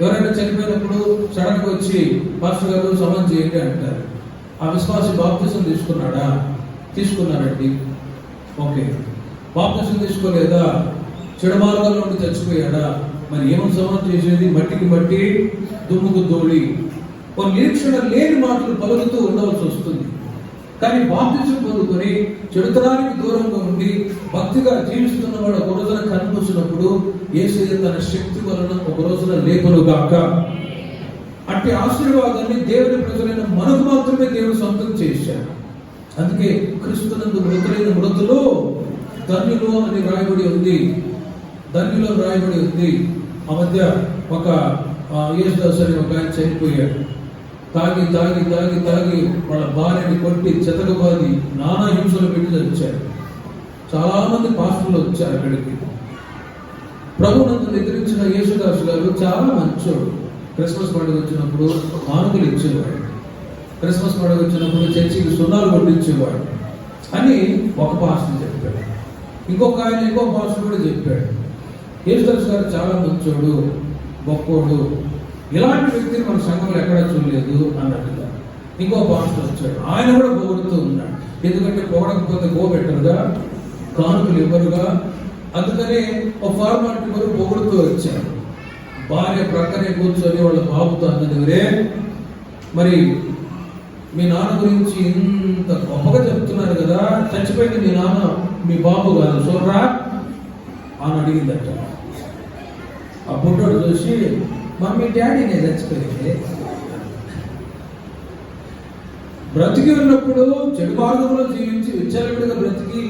ఎవరైనా చనిపోయినప్పుడు సడన్ గా వచ్చి పాస్టర్ గారు సమాధి చేయండి అంటారు. ఆ విశ్వాసి బాప్తిసం తీసుకున్నాడా? తీసుకున్నారండి. ఓకే. బాప్తిసం తీసుకోలేదా? చెడు మార్గాల్లో నుండి చచ్చిపోయాడా? మరి ఏమో సమాధి చేసేది? మట్టికి మట్టి, దుమ్ముకు ధూళి. ఒక నిరీక్షణ లేని మాటలు పలుకుతూ ఉండవలసి వస్తుంది. కానీ బాప్తిసం పొందుకొని చెడుతనానికి దూరంగా ఉండి భక్తిగా జీవిస్తున్న వాడు ఒక రోజున కనిపించినప్పుడు యేసయ్య తన శక్తి వలన ఒక రోజున లేపను గాక. అట్టి ఆశీర్వాదాన్ని దేవుని ప్రజలైన మనకు మాత్రమే దేవుడు సొంతం చేశాడు. అందుకే క్రీస్తునందు మృతులైన మృతులు ధన్యులు అని రాయబడి ఉంది. ధన్యులో రాయబడి ఉంది. ఆ మధ్య ఒక యేసుదాస్ అని ఒక ఆయన చనిపోయాడు. తాగి తాగి తాగి తాగి వాళ్ళ భార్యని కొట్టి చెతకబాది నానా హింసలు పెట్టి చచ్చారు. చాలా మంది పాస్టర్లు వచ్చారు అక్కడికి. ప్రభునందు నిద్రించిన యేసుదాసు గారు చాలా మంచోడు. క్రిస్మస్ పండుగ వచ్చినప్పుడు కానుకలు ఇచ్చేవాడు, క్రిస్మస్ పండుగ వచ్చినప్పుడు చర్చికి సున్నాలు కొట్టించేవాడు అని ఒక పాస్టర్ చెప్పాడు. ఇంకో పాస్టర్ కూడా చెప్పాడు, యేసుదాసు గారు చాలా మంచోడు, గొప్పోడు, ఇలాంటి వ్యక్తిని మన సంఘంలో ఎక్కడా చూడలేదు అన్నట్టుగా. ఇంకో పాస్టర్ వచ్చాడు, ఆయన కూడా పొగుడుతూ ఉన్నాడు. ఎందుకంటే పొగడకపోతే పెట్టరుగా, కానుకలు ఇవ్వరుగా, అందుకని ఒక ఫార్మాలిటీ వరకు పొగుడుతూ వచ్చాడు. భార్య ప్రక్కనే కూర్చొని వాళ్ళ బాబుతో అన్నది, మరి మీ నాన్న గురించి ఇంత గొప్పగా చెప్తున్నారు కదా, చచ్చిపోయింది మీ నాన్న మీ బాబు కాదు చూడరా అని అడిగిందట. ఆ పుట్టోడు చూసి, మమ్మీ డాడీ నేను చచ్చిపోయింది. బ్రతికి ఉన్నప్పుడు చెడు మార్గంలో జీవించి విచ్చలవిడిగా బ్రతికి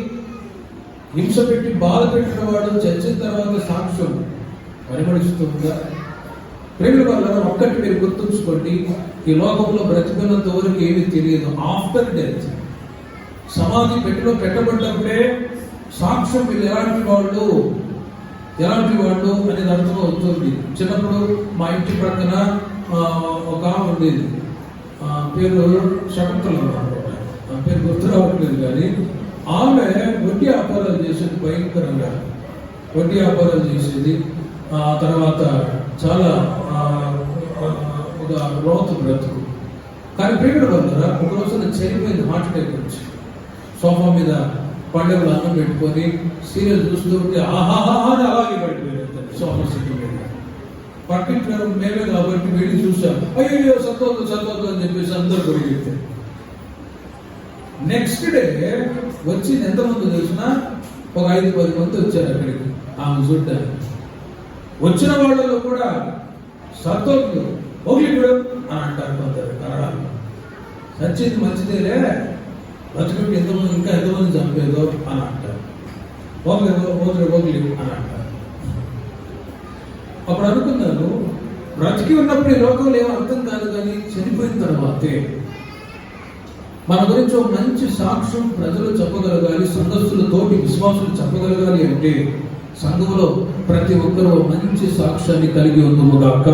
హింస పెట్టి బాధ పెట్టిన వాడు చచ్చిన తర్వాత సాక్ష్యం పరిమళిస్తుందా? ప్రేమ వల్ల ఒక్కటి మీరు గుర్తుంచుకోండి, ఈ లోకంలో బ్రతికినంత వరకు ఏమీ తెలియదు. ఆఫ్టర్ డెత్, సమాధి పెట్టబడ్డప్పుడే సాక్ష్యం వీళ్ళు ఎలాంటి వాళ్ళు అనేది అర్థం అవుతుంది. చిన్నప్పుడు మా ఇంటి ప్రక్కన ఒక ఆమె ఉండేది, పేరు శకుంతల అనమాట, పేరు గుర్తు రావట్లేదు. కానీ ఆమె వడ్డీ వ్యాపారాలు చేసేది, భయంకరంగా వడ్డీ వ్యాపారాలు చేసేది. ఆ తర్వాత చాలా ఒక రోత బ్రతుకు. కానీ ప్రేమ వల్ల ఒక రోజున చనిపోయింది, హార్ట్ అటాక్ వచ్చి. సోఫా మీద పండుగలు అన్నం పెట్టుకొని సీరియల్ చూస్తూ ఉంటే ఆహాహా అని అలాగే పడిపోయారు సోఫా సెట్ మీద. పట్టించిన మేమే కాబట్టి వెళ్ళి చూసాం, అయ్యో చదవద్దు అని చెప్పేసి అందరూ పరిగెత్తారు. నెక్స్ట్ డే వచ్చింది ఎంతమంది తెలిసినా ఒక 5-10 మంది వచ్చారు అక్కడికి ఆమె చూడ్డానికి. వచ్చిన వాళ్ళలో కూడా సత్తోళ్ళు ఓగిలిపుడు అని అంటారు కొందరు కన్నడాలు. సచ్చింది మంచిదేలే, బతుకుంటే ఇంకా ఎంతమంది చంపేదో అని అంటారు. ఓగిలి అని అంటారు. అప్పుడు అనుకున్నాను, బ్రతికి ఉన్నప్పుడు ఈ లోకంలో ఏమో అర్థం కాదు, కానీ చనిపోయిన తర్వాతే మన గురించి ఒక మంచి సాక్ష్యం ప్రజలు చెప్పగలగాలి, సంఘస్థుల తోటి విశ్వాసులు చెప్పగలగాలి అంటే సంఘంలో ప్రతి ఒక్కరూ మంచి సాక్ష్యాన్ని కలిగి ఉందుముగాక,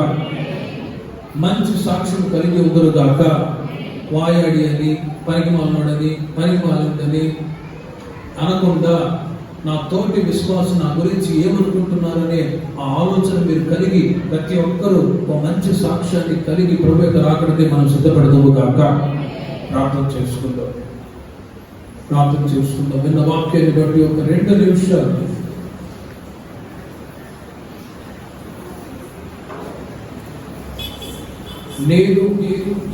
మంచి సాక్ష్యం కలిగి ఉందరుగాక. వాయాడి అని, పనికిమాలని అనకుండా నా తోటి విశ్వాసం నా గురించి ఏమనుకుంటున్నారనే ఆ ఆలోచన మీరు కలిగి ప్రతి ఒక్కరూ ఒక మంచి సాక్ష్యాన్ని కలిగి ప్రభు యొక్క రాకడికి మనం సిద్ధపడదుముగాక. ప్రార్థన చేసుకుందాం. విన్న వాక్యాన్ని బట్టి ఒక 2 నిమిషాలు నేను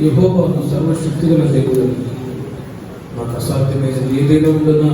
యెహోవాను సర్వశక్తిగల దేవుడు, మాకు అసాధ్యమైనది ఏదైనా ఉండదా?